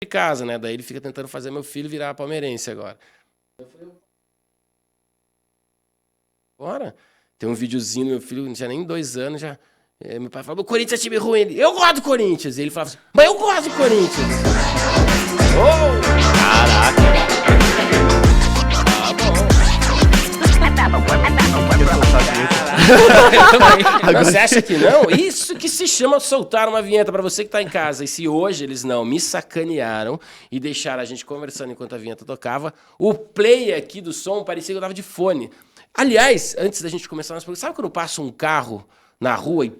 casa, né? Daí ele fica tentando fazer meu filho virar palmeirense agora. Eu falei, bora. Tem um videozinho do meu filho, não tinha nem 2 anos, já... meu pai falou, o Corinthians é time ruim. Ele, eu gosto do Corinthians. E ele falava assim, mas eu gosto do Corinthians. Oh! Caraca! Você acha que não? Isso que se chama soltar uma vinheta pra você que tá em casa. E se hoje eles não me sacanearam e deixaram a gente conversando enquanto a vinheta tocava, o play aqui do som parecia que eu tava de fone. Aliás, antes da gente começar, sabe quando passa um carro na rua e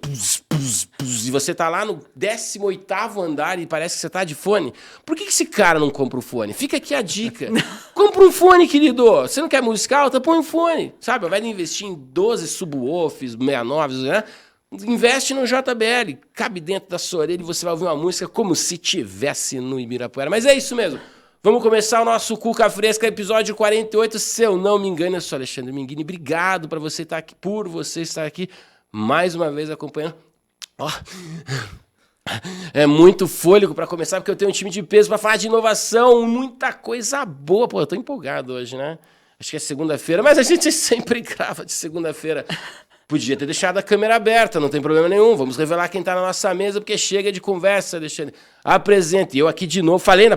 e você tá lá no 18º andar e parece que você tá de fone? Por que esse cara não compra o fone? Fica aqui a dica. Compra um fone, querido. Você não quer música alta? Põe um fone. Sabe, ao invés de investir em 12 subwoofs, 69, né? Investe no JBL. Cabe dentro da sua orelha e você vai ouvir uma música como se tivesse no Ibirapuera. Mas é isso mesmo. Vamos começar o nosso Cuca Fresca, episódio 48. Se eu não me engano, eu sou Alexandre Minguini. Obrigado por você estar aqui mais uma vez acompanhando. Oh. É muito fôlego para começar, porque eu tenho um time de peso para falar de inovação, muita coisa boa. Pô, eu tô empolgado hoje, né? Acho que é segunda-feira, mas a gente sempre grava de segunda-feira. Podia ter deixado a câmera aberta, não tem problema nenhum. Vamos revelar quem tá na nossa mesa, porque chega de conversa, Alexandre. Apresente. Eu aqui de novo, falei no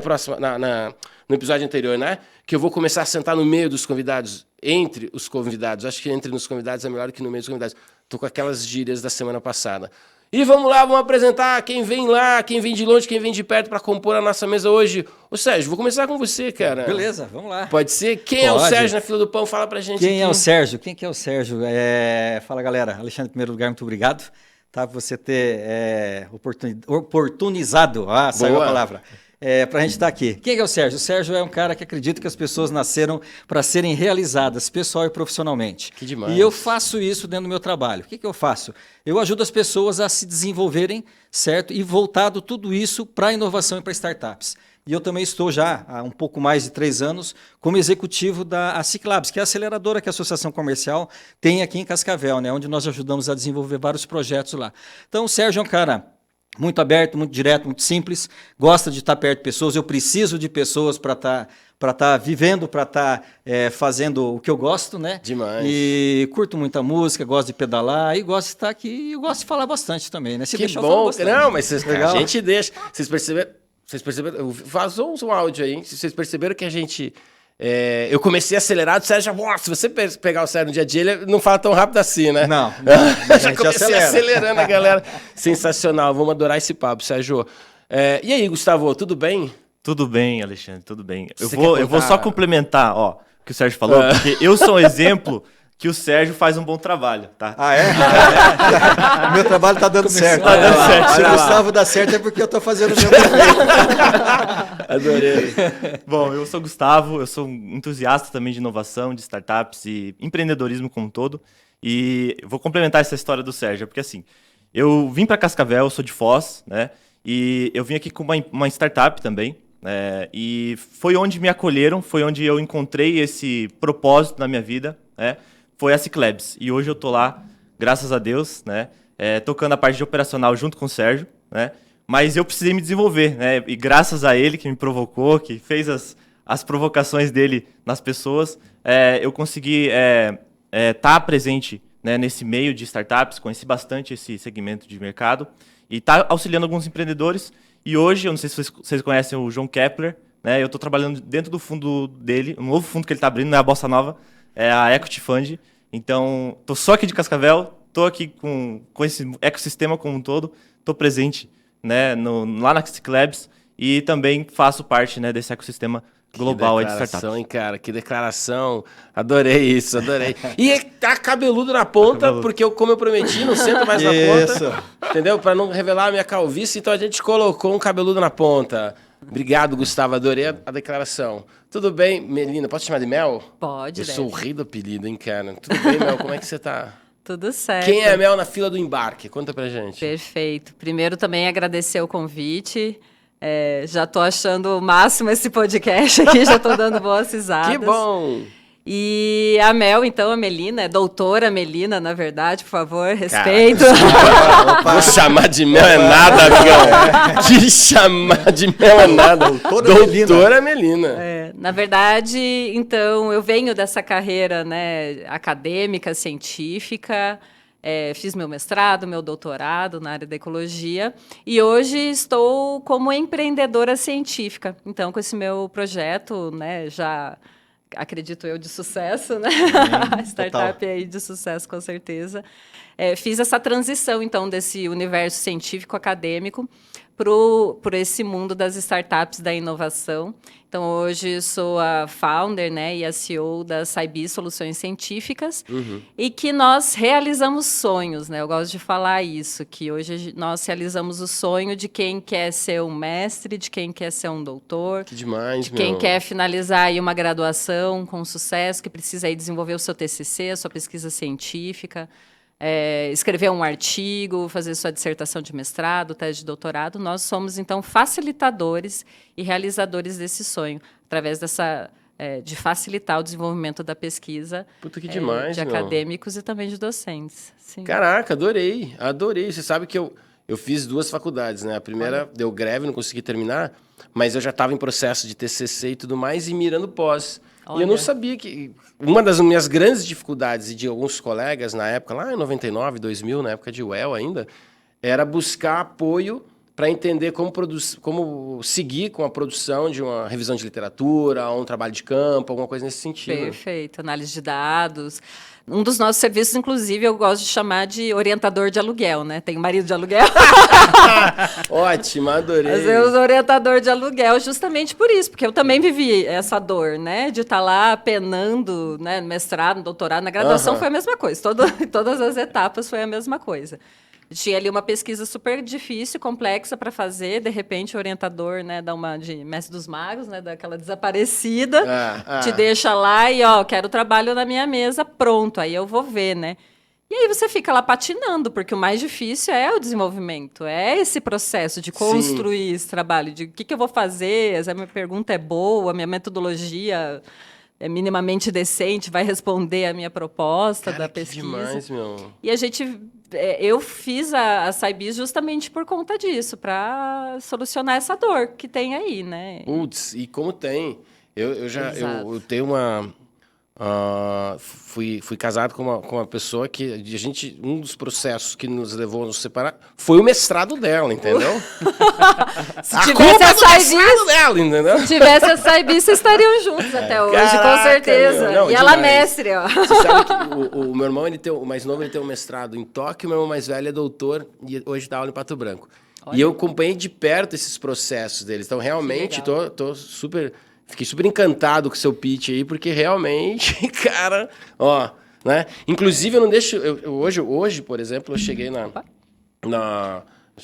episódio anterior, né? Que eu vou começar a sentar no meio dos convidados, entre os convidados. Acho que entre nos convidados é melhor do que no meio dos convidados. Tô com aquelas gírias da semana passada. E vamos lá, vamos apresentar quem vem lá, quem vem de longe, quem vem de perto para compor a nossa mesa hoje. Ô Sérgio, vou começar com você, cara. Beleza, vamos lá. Pode ser? Quem é o Sérgio na fila do pão? Fala pra gente. Quem é o Sérgio? Quem que é o Sérgio? Fala, galera. Alexandre, em primeiro lugar, muito obrigado por você ter oportunizado, saiu a palavra, para a gente estar aqui. Quem é o Sérgio? O Sérgio é um cara que acredita que as pessoas nasceram para serem realizadas, pessoal e profissionalmente. Que demais. E eu faço isso dentro do meu trabalho. O que eu faço? Eu ajudo as pessoas a se desenvolverem, certo? E voltado tudo isso para a inovação e para startups. E eu também estou já há um pouco mais de 3 anos como executivo da Ciclabs, que é a aceleradora que a Associação Comercial tem aqui em Cascavel, né? Onde nós ajudamos a desenvolver vários projetos lá. Então o Sérgio é um cara muito aberto, muito direto, muito simples, gosta de estar perto de pessoas. Eu preciso de pessoas para estar vivendo, para estar fazendo o que eu gosto, né? Demais. E curto muita música, gosto de pedalar e gosto de estar aqui e eu gosto de falar bastante também, né? Se que deixar, bom. eu falo bastante. Não, mas a gente deixa. Vocês perceberam? Vazou um áudio aí, hein? Vocês perceberam que a gente... eu comecei acelerado, o Sérgio já... Se você pegar o Sérgio no dia a dia, ele não fala tão rápido assim, né? Não. Já comecei acelerando a galera. Sensacional, vamos adorar esse papo, Sérgio. E aí, Gustavo, tudo bem? Tudo bem, Alexandre, tudo bem. Eu vou só complementar, o que o Sérgio falou, porque eu sou um exemplo que o Sérgio faz um bom trabalho, tá? Ah, é? Meu trabalho tá dando certo. Tá dando certo. Se o Gustavo dá certo é porque eu tô fazendo o meu perfeito. Adorei. Bom, eu sou o Gustavo, eu sou um entusiasta também de inovação, de startups e empreendedorismo como um todo. E vou complementar essa história do Sérgio, porque assim, eu vim para Cascavel, eu sou de Foz, né? E eu vim aqui com uma startup também, e foi onde me acolheram, foi onde eu encontrei esse propósito na minha vida, né? Foi a Ciclabs. E hoje eu tô lá, graças a Deus, né? Tocando a parte de operacional junto com o Sérgio, né? Mas eu precisei me desenvolver, né? E graças a ele que me provocou, que fez as provocações dele nas pessoas, eu consegui estar presente, né, nesse meio de startups, conheci bastante esse segmento de mercado e tá auxiliando alguns empreendedores. E hoje, eu não sei se vocês conhecem o João Kepler, né? Eu estou trabalhando dentro do fundo dele, um novo fundo que ele está abrindo, né? A Bossa Nova, é a Equity Fund. Então, estou só aqui de Cascavel, estou aqui com esse ecossistema como um todo, estou presente, né, lá na Ciclabs e também faço parte, né, desse ecossistema global aí de startups. Hein, cara? Que declaração. Adorei isso, adorei. E tá cabeludo na ponta, porque como eu prometi, não sento mais na ponta. Entendeu? Para não revelar a minha calvície, então a gente colocou um cabeludo na ponta. Obrigado, Gustavo. Adorei a declaração. Tudo bem, Melina? Posso te chamar de Mel? Pode, Eu sou o rei do apelido, hein, cara? Tudo bem, Mel? Como é que você tá? Tudo certo. Quem é a Mel na fila do embarque? Conta pra gente. Perfeito. Primeiro, também agradecer o convite. Já tô achando o máximo esse podcast aqui, já tô dando boas risadas. Que bom! E a Mel, então, a Melina, é doutora Melina, na verdade, por favor, respeito. Vou chamar de Mel é nada, amigão. De chamar de Mel é nada. Doutora Melina. Na verdade, então, eu venho dessa carreira, né, acadêmica, científica, fiz meu mestrado, meu doutorado na área da ecologia e hoje estou como empreendedora científica. Então, com esse meu projeto, né, já acredito eu de sucesso, né? Startup aí de sucesso, com certeza. Fiz essa transição, então, desse universo científico acadêmico por esse mundo das startups da inovação. Então, hoje sou a founder, né, e a CEO da Saibi Soluções Científicas, e que nós realizamos sonhos, né? Eu gosto de falar isso, que hoje nós realizamos o sonho de quem quer ser um mestre, de quem quer ser um doutor, Que demais, de quem quer finalizar aí uma graduação com sucesso, que precisa aí desenvolver o seu TCC, a sua pesquisa científica, escrever um artigo, fazer sua dissertação de mestrado, tese de doutorado. Nós somos, então, facilitadores e realizadores desse sonho, através de facilitar o desenvolvimento da pesquisa. Puta, que demais, de acadêmicos e também de docentes. Sim. Caraca, adorei. Você sabe que eu fiz 2 faculdades, né? A primeira deu greve, não consegui terminar, mas eu já estava em processo de TCC e tudo mais, e mirando pós. Olha. E eu não sabia que... Uma das minhas grandes dificuldades, e de alguns colegas na época, lá em 99, 2000, na época de UEL ainda, era buscar apoio para entender como seguir com a produção de uma revisão de literatura, um trabalho de campo, alguma coisa nesse sentido. Perfeito, análise de dados. Um dos nossos serviços, inclusive, eu gosto de chamar de orientador de aluguel, né? Tenho marido de aluguel. Ótimo, adorei. Mas eu sou orientador de aluguel justamente por isso, porque eu também vivi essa dor, né? De estar lá penando, né? No mestrado, no doutorado, na graduação foi a mesma coisa. Todas as etapas foi a mesma coisa. Tinha ali uma pesquisa super difícil, complexa para fazer. De repente, o orientador, né, dá uma de mestre dos magos, né, daquela desaparecida, te deixa lá e, quero trabalho na minha mesa, pronto. Aí eu vou ver, né? E aí você fica lá patinando, porque o mais difícil é o desenvolvimento, é esse processo de construir esse trabalho, de o que eu vou fazer, se a minha pergunta é boa, a minha metodologia é minimamente decente, vai responder a minha proposta da pesquisa. Que demais, meu. E a gente... eu fiz a Saibi justamente por conta disso, para solucionar essa dor que tem aí, né? Putz, e como tem. Eu tenho fui casado com uma pessoa que um dos processos que nos levou a nos separar foi o mestrado dela, entendeu? Se tivesse a Saibi dela, entendeu? Se tivesse a Saibi, vocês estariam juntos até hoje, Caraca, com certeza. Meu, não, e ela demais. mestre, ó. Você sabe que o meu irmão, o mais novo, ele tem um mestrado em Tóquio, o meu irmão mais velho é doutor e hoje dá aula em Pato Branco. Olha. E eu acompanhei de perto esses processos deles. Então, realmente, fiquei super encantado com o seu pitch aí, porque realmente, cara, né? Inclusive, eu não deixo... Hoje, por exemplo, eu cheguei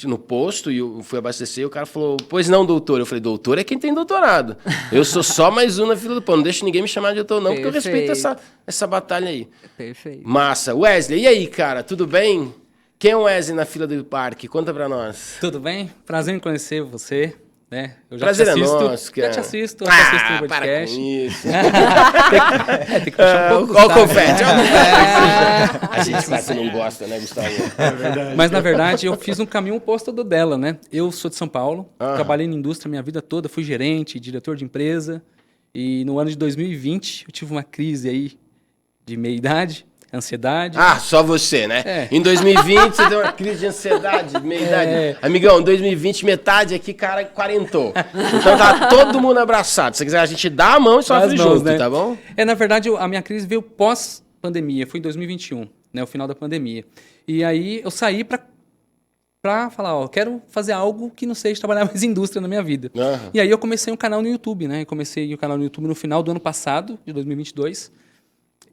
no posto e eu fui abastecer e o cara falou, pois não, doutor. Eu falei, doutor é quem tem doutorado. Eu sou só mais um na fila do pão. Não deixo ninguém me chamar de doutor, não, porque eu respeito essa batalha aí. Perfeito. Massa. Wesley, e aí, cara, tudo bem? Quem é o Wesley na fila do parque? Conta pra nós. Tudo bem? Prazer em conhecer você. Né? Eu já Prazer te assisto, é nosso, cara. Já te assisto no podcast. Para com isso. Tem que puxar um pouco. Olha o confete. A gente quase não gosta, né, Gustavo? É verdade. Mas, na verdade, eu fiz um caminho oposto do dela, né? Eu sou de São Paulo, trabalhei na indústria minha vida toda, fui gerente, diretor de empresa. E no ano de 2020, eu tive uma crise aí de meia-idade. Ansiedade. Só você, né? Em 2020, você deu uma crise de ansiedade, meia-idade. Amigão, 2020, metade aqui, cara, quarentou. Então tá todo mundo abraçado. Se você quiser, a gente dá a mão e sofre junto, né? Tá bom? Na verdade, a minha crise veio pós-pandemia, foi em 2021, né? O final da pandemia. E aí eu saí pra falar, quero fazer algo que não seja trabalhar mais em indústria na minha vida. E aí eu comecei um canal no YouTube, né? Eu comecei o canal no YouTube no final do ano passado, de 2022.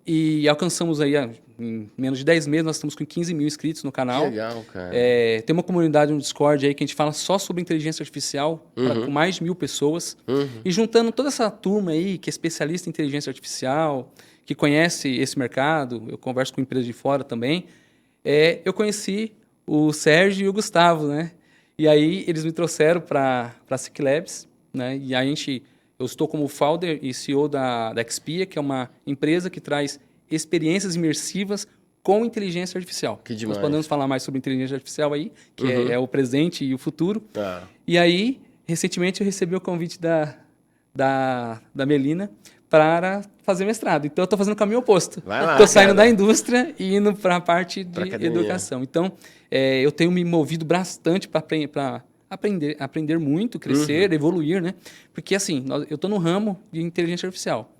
E alcançamos aí, em menos de 10 meses, nós estamos com 15 mil inscritos no canal. Que legal, cara. Tem uma comunidade no Discord aí que a gente fala só sobre inteligência artificial, com mais de 1.000 pessoas. E juntando toda essa turma aí, que é especialista em inteligência artificial, que conhece esse mercado, eu converso com empresas de fora também, eu conheci o Sérgio e o Gustavo, né? E aí eles me trouxeram para a SIC Labs, né? E aí a gente Eu estou como founder e CEO da Expia, que é uma empresa que traz experiências imersivas com inteligência artificial. Que demais. Nós podemos falar mais sobre inteligência artificial aí, que é o presente e o futuro. Ah. E aí, recentemente, eu recebi o convite da Melina para fazer mestrado. Então, eu estou fazendo o caminho oposto. Estou saindo da indústria e indo para a parte de educação. Então, eu tenho me movido bastante para aprender muito, crescer, evoluir, né? Porque, assim, eu estou no ramo de inteligência artificial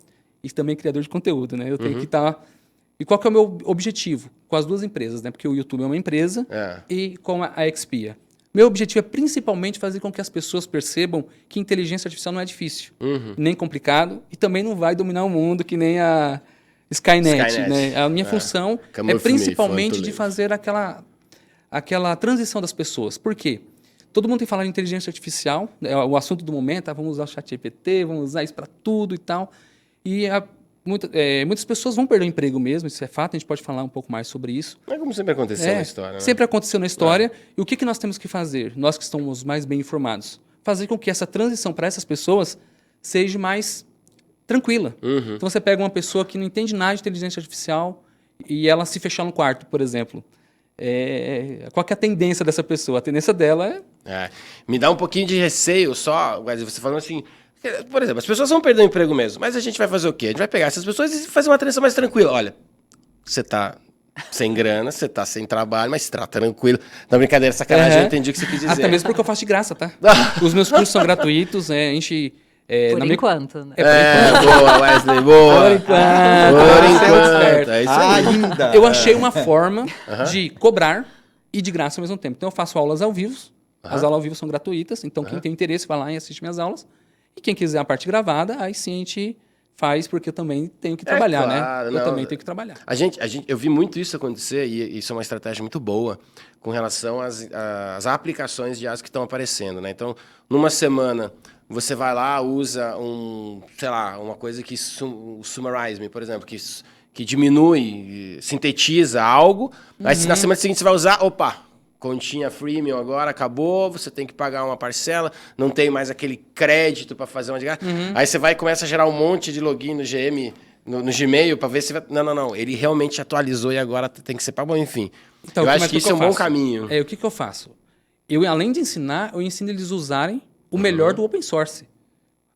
e também criador de conteúdo, né? Eu tenho que estar... E qual que é o meu objetivo com as duas empresas, né? Porque o YouTube é uma empresa e com a Expia. Meu objetivo é principalmente fazer com que as pessoas percebam que inteligência artificial não é difícil, nem complicado, e também não vai dominar o mundo que nem a Skynet. Né? A minha função é principalmente de fazer aquela transição das pessoas. Por quê? Todo mundo tem falado de inteligência artificial, é o assunto do momento, vamos usar o ChatGPT, vamos usar isso para tudo e tal. E muitas pessoas vão perder o emprego mesmo, isso é fato, a gente pode falar um pouco mais sobre isso. É como sempre aconteceu na história. Né? Sempre aconteceu na história. E o que nós temos que fazer? Nós que estamos mais bem informados. Fazer com que essa transição para essas pessoas seja mais tranquila. Então você pega uma pessoa que não entende nada de inteligência artificial e ela se fechar no quarto, por exemplo. Qual que é a tendência dessa pessoa? A tendência dela me dá um pouquinho de receio só, você falando assim... Por exemplo, as pessoas vão perder o emprego mesmo, mas a gente vai fazer o quê? A gente vai pegar essas pessoas e fazer uma transição mais tranquila. Olha, você tá sem grana, você tá sem trabalho, mas tá tranquilo. Não, brincadeira, sacanagem, eu entendi o que você quis dizer. Até mesmo porque eu faço de graça, tá? Os meus cursos são gratuitos, enche... por enquanto, né? Boa, Wesley, boa. Por enquanto. É isso aí. Ainda. Eu achei uma forma de cobrar e de graça ao mesmo tempo. Então eu faço aulas ao vivo, as aulas ao vivo são gratuitas, então quem tem interesse vai lá e assiste minhas aulas. E quem quiser a parte gravada, aí sim a gente faz, porque eu também tenho que trabalhar, claro, né? Eu também tenho que trabalhar. Eu vi muito isso acontecer, e isso é uma estratégia muito boa com relação às aplicações de IA que estão aparecendo, né? Então, numa semana, você vai lá, usa uma coisa que o Summarize Me, por exemplo, que diminui, sintetiza algo, aí na semana seguinte você vai usar, continha freemium agora, acabou, você tem que pagar uma parcela, não tem mais aquele crédito para fazer uma de graça. Aí você vai e começa a gerar um monte de login no Gmail para ver se vai... Não, ele realmente atualizou e agora tem que ser pago, enfim. Então, eu acho que isso é um bom caminho. O que eu faço? Eu, além de ensinar, eu ensino eles a usarem o melhor do open source.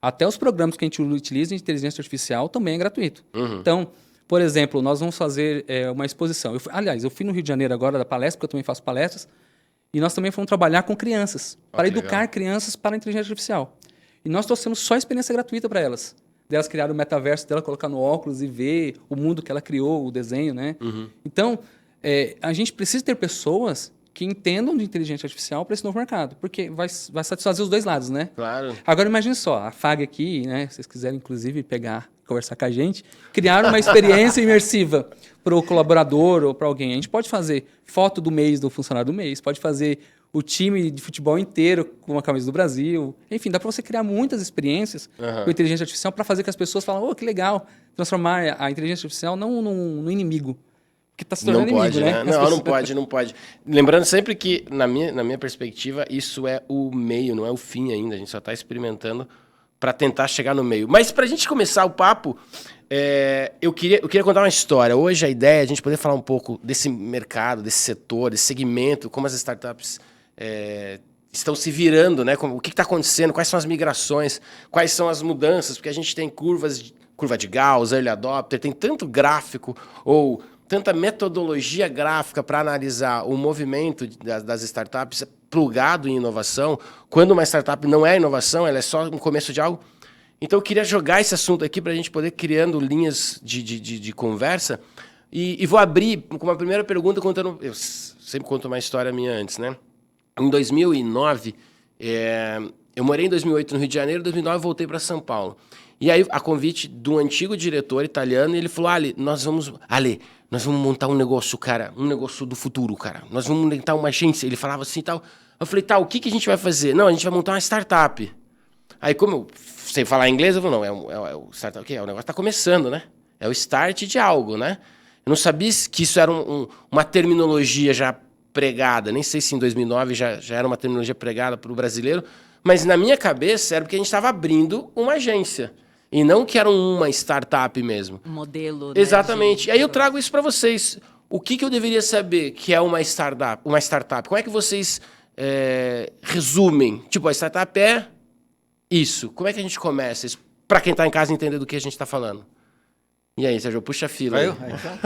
Até os programas que a gente utiliza de inteligência artificial também é gratuito. Então, por exemplo, nós vamos fazer uma exposição. Eu fui no Rio de Janeiro agora da palestra, porque eu também faço palestras, e nós também fomos trabalhar com crianças, para educar crianças para a inteligência artificial. E nós trouxemos só experiência gratuita para elas. Delas criar o metaverso dela, colocar no óculos e ver o mundo que ela criou, o desenho, né? Então, a gente precisa ter pessoas que entendam de inteligência artificial para esse novo mercado, porque vai satisfazer os dois lados, né? Claro. Agora, imagine só, a FAG aqui, né? Se vocês quiserem, inclusive, conversar com a gente, criar uma experiência imersiva para o colaborador ou para alguém. A gente pode fazer foto do mês do funcionário do mês, pode fazer o time de futebol inteiro com a camisa do Brasil. Enfim, dá para você criar muitas experiências com inteligência artificial para fazer que as pessoas falem, que legal, transformar a inteligência artificial não num inimigo. Que está se tornando inimigo, né? Não pode. Lembrando sempre que, na minha perspectiva, isso é o meio, não é o fim ainda. A gente só está experimentando para tentar chegar no meio. Mas para a gente começar o papo, eu queria contar uma história. Hoje a ideia é a gente poder falar um pouco desse mercado, desse setor, desse segmento, como as startups estão se virando, né? O que está acontecendo, quais são as migrações, quais são as mudanças, porque a gente tem curva de Gauss, early adopter, tem tanto gráfico ou tanta metodologia gráfica para analisar o movimento das startups plugado em inovação, quando uma startup não é inovação, ela é só um começo de algo. Então eu queria jogar esse assunto aqui para a gente poder criando linhas de conversa e vou abrir com uma primeira pergunta contando... Eu sempre conto uma história minha antes, né? Em 2009, eu morei em 2008 no Rio de Janeiro, em 2009 eu voltei para São Paulo. E aí, a convite do antigo diretor italiano, ele falou, Ale, nós vamos montar um negócio, cara, um negócio do futuro, cara. Nós vamos montar uma agência. Ele falava assim e tal. Eu falei, o que a gente vai fazer? Não, a gente vai montar uma startup. Aí, como eu sei falar inglês, eu falei, não, o startup, o quê? O negócio está começando, né? É o start de algo, né? Eu não sabia que isso era uma terminologia já pregada. Nem sei se em 2009 já era uma terminologia pregada para o brasileiro. Mas na minha cabeça era porque a gente estava abrindo uma agência. E não que era uma startup mesmo. Um modelo, né, Exatamente. de Aí eu trago isso para vocês. O que eu deveria saber que é uma startup? Como é que vocês resumem? Tipo, a startup é isso. Como é que a gente começa? Para quem está em casa entender do que a gente está falando. E aí, Sérgio, puxa a fila. Aí.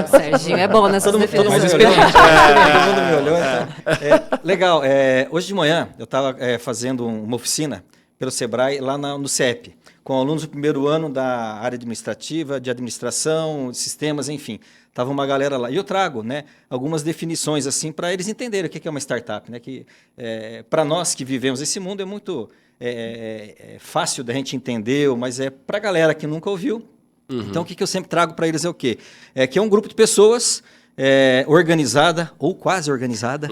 Serginho é bom nessas definições. Todo mundo me olhou. Então. Legal. Hoje de manhã eu estava fazendo uma oficina pelo Sebrae lá no CEP, com alunos do primeiro ano da área administrativa, de administração, de sistemas, enfim. Tava uma galera lá. E eu trago, né, algumas definições assim para eles entenderem o que é uma startup. Né? Que, para nós que vivemos esse mundo é muito fácil da gente entender, mas para a galera que nunca ouviu. Então, o que eu sempre trago para eles é o quê? Que é um grupo de pessoas organizada ou quase organizada.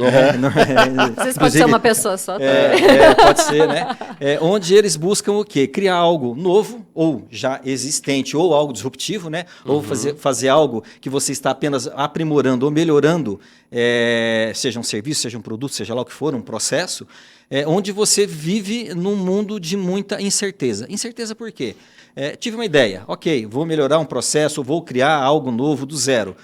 Vocês podem ser uma pessoa só também. Pode ser, né? Onde eles buscam o quê? Criar algo novo ou já existente ou algo disruptivo, né? Ou fazer algo que você está apenas aprimorando ou melhorando, seja um serviço, seja um produto, seja lá o que for, um processo, onde você vive num mundo de muita incerteza. Incerteza por quê? Tive uma ideia, ok, vou melhorar um processo, vou criar algo novo do zero,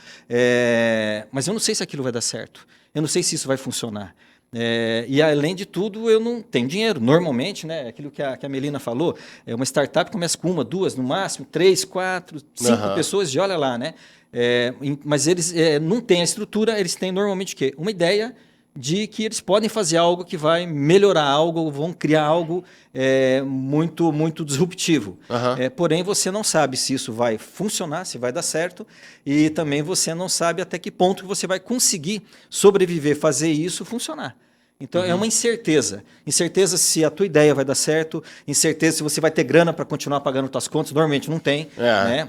mas eu não sei se aquilo vai dar certo, eu não sei se isso vai funcionar. E além de tudo, eu não tenho dinheiro. Normalmente, né, aquilo que a Melina falou, uma startup começa com 1, 2, no máximo, 3, 4, 5 pessoas, e olha lá, né? Mas eles não têm a estrutura, eles têm normalmente o quê? Uma ideia de que eles podem fazer algo que vai melhorar algo, vão criar algo muito, muito disruptivo. Porém, você não sabe se isso vai funcionar, se vai dar certo, e também você não sabe até que ponto que você vai conseguir sobreviver, fazer isso funcionar. Então, é uma incerteza. Incerteza se a tua ideia vai dar certo, incerteza se você vai ter grana para continuar pagando suas contas. Normalmente não tem, né?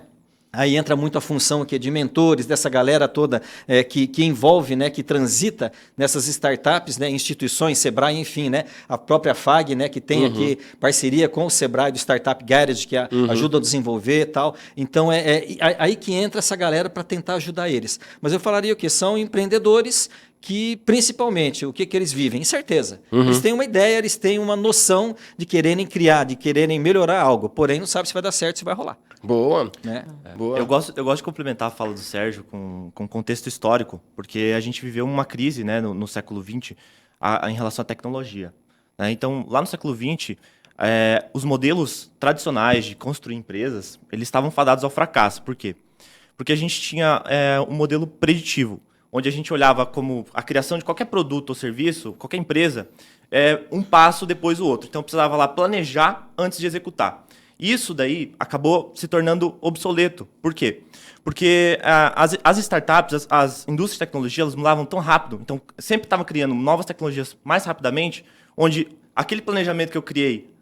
Aí entra muito a função aqui de mentores, dessa galera toda que envolve, né, que transita nessas startups, né, instituições, Sebrae, enfim, né, a própria FAG, né, que tem aqui parceria com o Sebrae do Startup Garage, que ajuda a desenvolver e tal. Então, aí que entra essa galera para tentar ajudar eles. Mas eu falaria que são empreendedores que, principalmente, o que eles vivem? Incerteza. Eles têm uma ideia, eles têm uma noção de quererem criar, de quererem melhorar algo, porém não sabem se vai dar certo, se vai rolar. Boa. Né? Boa. Eu gosto de complementar a fala do Sérgio com contexto histórico, porque a gente viveu uma crise, né, no século XX em relação à tecnologia. Né? Então, lá no século XX, os modelos tradicionais de construir empresas, eles estavam fadados ao fracasso. Por quê? Porque a gente tinha um modelo preditivo, onde a gente olhava como a criação de qualquer produto ou serviço, qualquer empresa, um passo depois do outro. Então, precisava lá planejar antes de executar. Isso daí acabou se tornando obsoleto. Por quê? Porque as startups, as indústrias de tecnologia, elas mudavam tão rápido, então sempre estavam criando novas tecnologias mais rapidamente, onde aquele planejamento que eu criei,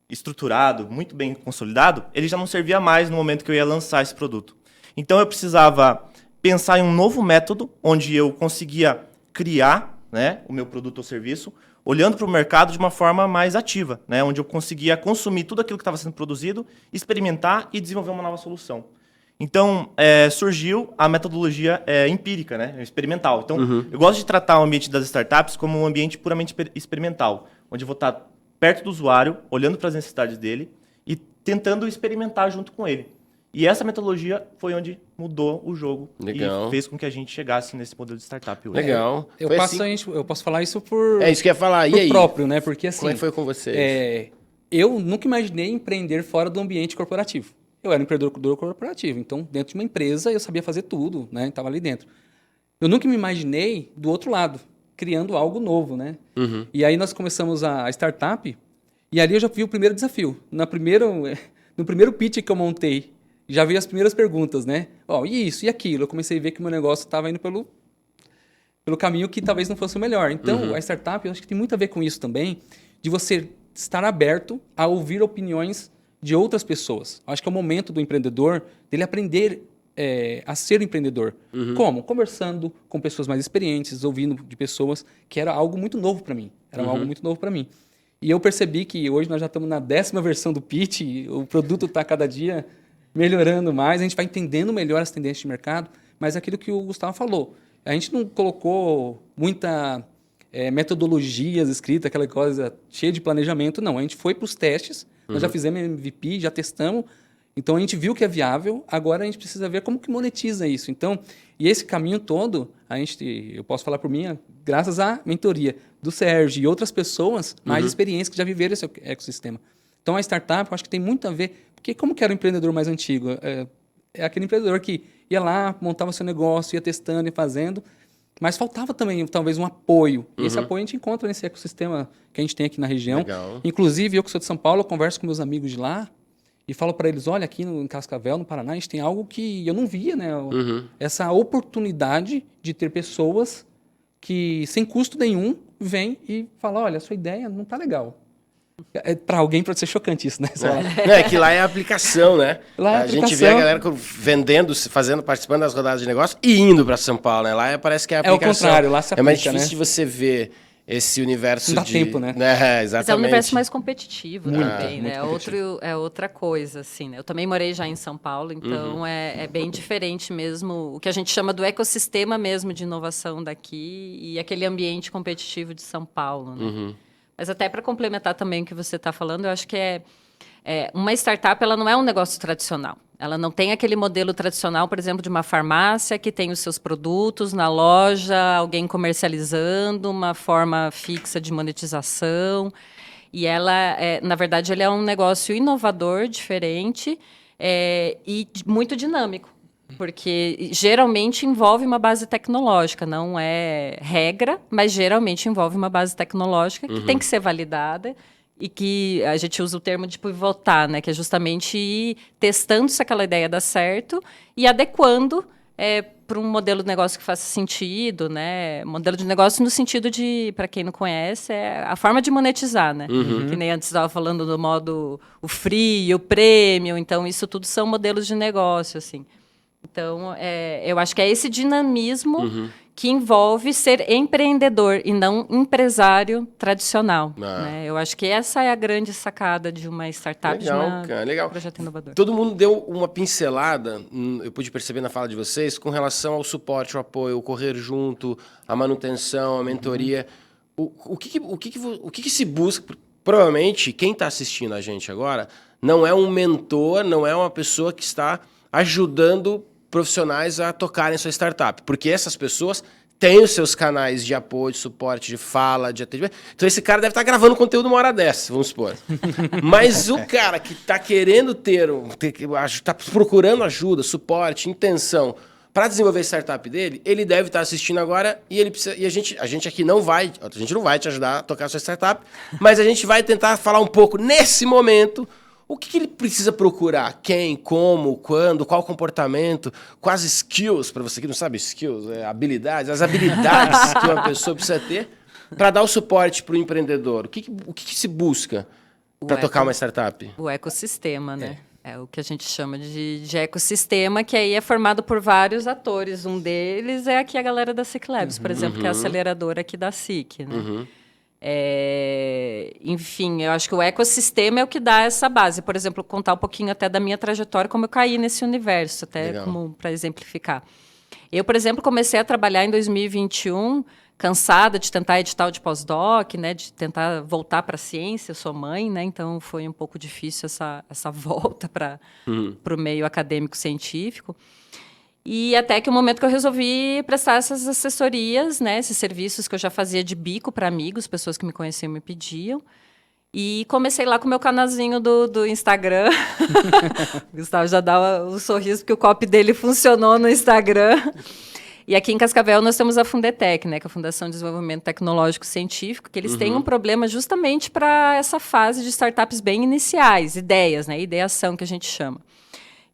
estruturado, muito bem consolidado, ele já não servia mais no momento que eu ia lançar esse produto. Então eu precisava pensar em um novo método, onde eu conseguia criar, né, o meu produto ou serviço, olhando para o mercado de uma forma mais ativa, né? Onde eu conseguia consumir tudo aquilo que estava sendo produzido, experimentar e desenvolver uma nova solução. Então, surgiu a metodologia empírica, né? Experimental. Então, eu gosto de tratar o ambiente das startups como um ambiente puramente experimental, onde eu vou estar perto do usuário, olhando para as necessidades dele e tentando experimentar junto com ele. E essa metodologia foi onde mudou o jogo. Legal. E fez com que a gente chegasse nesse modelo de startup hoje. Legal. Eu posso falar isso por... isso que eu ia falar. E aí? próprio, né? Porque assim... Como é que foi com vocês? Eu nunca imaginei empreender fora do ambiente corporativo. Eu era um empreendedor corporativo, então dentro de uma empresa eu sabia fazer tudo, né? Estava ali dentro. Eu nunca me imaginei do outro lado, criando algo novo, né? E aí nós começamos a startup e ali eu já vi o primeiro desafio. No primeiro pitch que eu montei, já vi as primeiras perguntas, né? E isso, e aquilo. Eu comecei a ver que o meu negócio estava indo pelo caminho que talvez não fosse o melhor. Então, a startup, eu acho que tem muito a ver com isso também, de você estar aberto a ouvir opiniões de outras pessoas. Eu acho que é o momento do empreendedor, dele aprender a ser empreendedor. Como? Conversando com pessoas mais experientes, ouvindo de pessoas, que era algo muito novo para mim. Era algo muito novo para mim. E eu percebi que hoje nós já estamos na 10ª versão do pitch, o produto está cada dia melhorando mais, a gente vai entendendo melhor as tendências de mercado, mas é aquilo que o Gustavo falou, a gente não colocou muita metodologias escritas, aquela coisa cheia de planejamento. Não, a gente foi para os testes, nós já fizemos MVP, já testamos, então a gente viu que é viável, agora a gente precisa ver como que monetiza isso. Então, e esse caminho todo, eu posso falar por mim, graças à mentoria do Sérgio e outras pessoas mais experientes que já viveram esse ecossistema. Então, a startup, eu acho que tem muito a ver, porque como que era o empreendedor mais antigo? É aquele empreendedor que ia lá, montava seu negócio, ia testando e fazendo, mas faltava também, talvez, um apoio. E esse apoio a gente encontra nesse ecossistema que a gente tem aqui na região. Legal. Inclusive, eu que sou de São Paulo, eu converso com meus amigos de lá e falo para eles, olha, aqui em Cascavel, no Paraná, a gente tem algo que eu não via, né? Essa oportunidade de ter pessoas que, sem custo nenhum, vêm e falam, olha, a sua ideia não está legal. Para alguém pode ser chocante isso, né? É que lá é a aplicação, né? Lá é a gente vê a galera vendendo, participando das rodadas de negócio e indo para São Paulo, né? Lá parece que é a aplicação. É o contrário, lá se aplica, é mais difícil né? de você ver esse universo não dá tempo, né? Exatamente. Mas é um universo mais competitivo também, né? competitivo. É outra coisa, assim, né? Eu também morei já em São Paulo, então é bem diferente mesmo, o que a gente chama do ecossistema mesmo de inovação daqui e aquele ambiente competitivo de São Paulo, né? Mas até para complementar também o que você está falando, eu acho que uma startup ela não é um negócio tradicional. Ela não tem aquele modelo tradicional, por exemplo, de uma farmácia que tem os seus produtos na loja, alguém comercializando, uma forma fixa de monetização. E ela, na verdade, ele é um negócio inovador, diferente e muito dinâmico. Porque geralmente envolve uma base tecnológica, não é regra, mas geralmente envolve uma base tecnológica que tem que ser validada e que a gente usa o termo de pivotar, né? Que é justamente ir testando se aquela ideia dá certo e adequando para um modelo de negócio que faça sentido, né? Modelo de negócio no sentido de, para quem não conhece, é a forma de monetizar, né? Que nem antes estava falando do modo o free, o premium, então isso tudo são modelos de negócio, assim. Então, eu acho que é esse dinamismo que envolve ser empreendedor e não empresário tradicional. Né? Eu acho que essa é a grande sacada de uma startup, legal. Um projeto inovador. Todo mundo deu uma pincelada, eu pude perceber na fala de vocês, com relação ao suporte, ao apoio, o correr junto, a manutenção, a mentoria. O que se busca? Provavelmente, quem está assistindo a gente agora não é um mentor, não é uma pessoa que está ajudando profissionais a tocarem sua startup, porque essas pessoas têm os seus canais de apoio, de suporte, de fala, de atendimento. Então esse cara deve estar gravando conteúdo uma hora dessa, vamos supor. Mas o cara que está querendo está procurando ajuda, suporte, intenção para desenvolver a startup dele, ele deve estar assistindo agora e ele precisa. E a gente aqui não vai te ajudar a tocar a sua startup, mas a gente vai tentar falar um pouco nesse momento. O que ele precisa procurar? Quem, como, quando, qual comportamento, quais skills, para você que não sabe skills, habilidades, as habilidades que uma pessoa precisa ter para dar o suporte para o empreendedor. O que se busca para tocar uma startup? O ecossistema, né? É o que a gente chama de ecossistema, que aí é formado por vários atores. Um deles é aqui a galera da SIC Labs, por exemplo, que é a aceleradora aqui da SIC, né? Enfim, eu acho que o ecossistema é o que dá essa base. Por exemplo, contar um pouquinho até da minha trajetória, como eu caí nesse universo, até como para exemplificar. Eu, por exemplo, comecei a trabalhar em 2021, cansada de tentar edital de pós-doc, né, de tentar voltar para a ciência. Eu sou mãe, né, então foi um pouco difícil essa volta para o meio acadêmico-científico. E até que o momento que eu resolvi prestar essas assessorias, né, esses serviços que eu já fazia de bico para amigos, pessoas que me conheciam me pediam. E comecei lá com o meu canalzinho do Instagram. O Gustavo já dá um sorriso, porque o copy dele funcionou no Instagram. E aqui em Cascavel nós temos a Fundetec, né, que é a Fundação de Desenvolvimento Tecnológico Científico, que eles têm um problema justamente para essa fase de startups bem iniciais, ideias, né, ideação que a gente chama.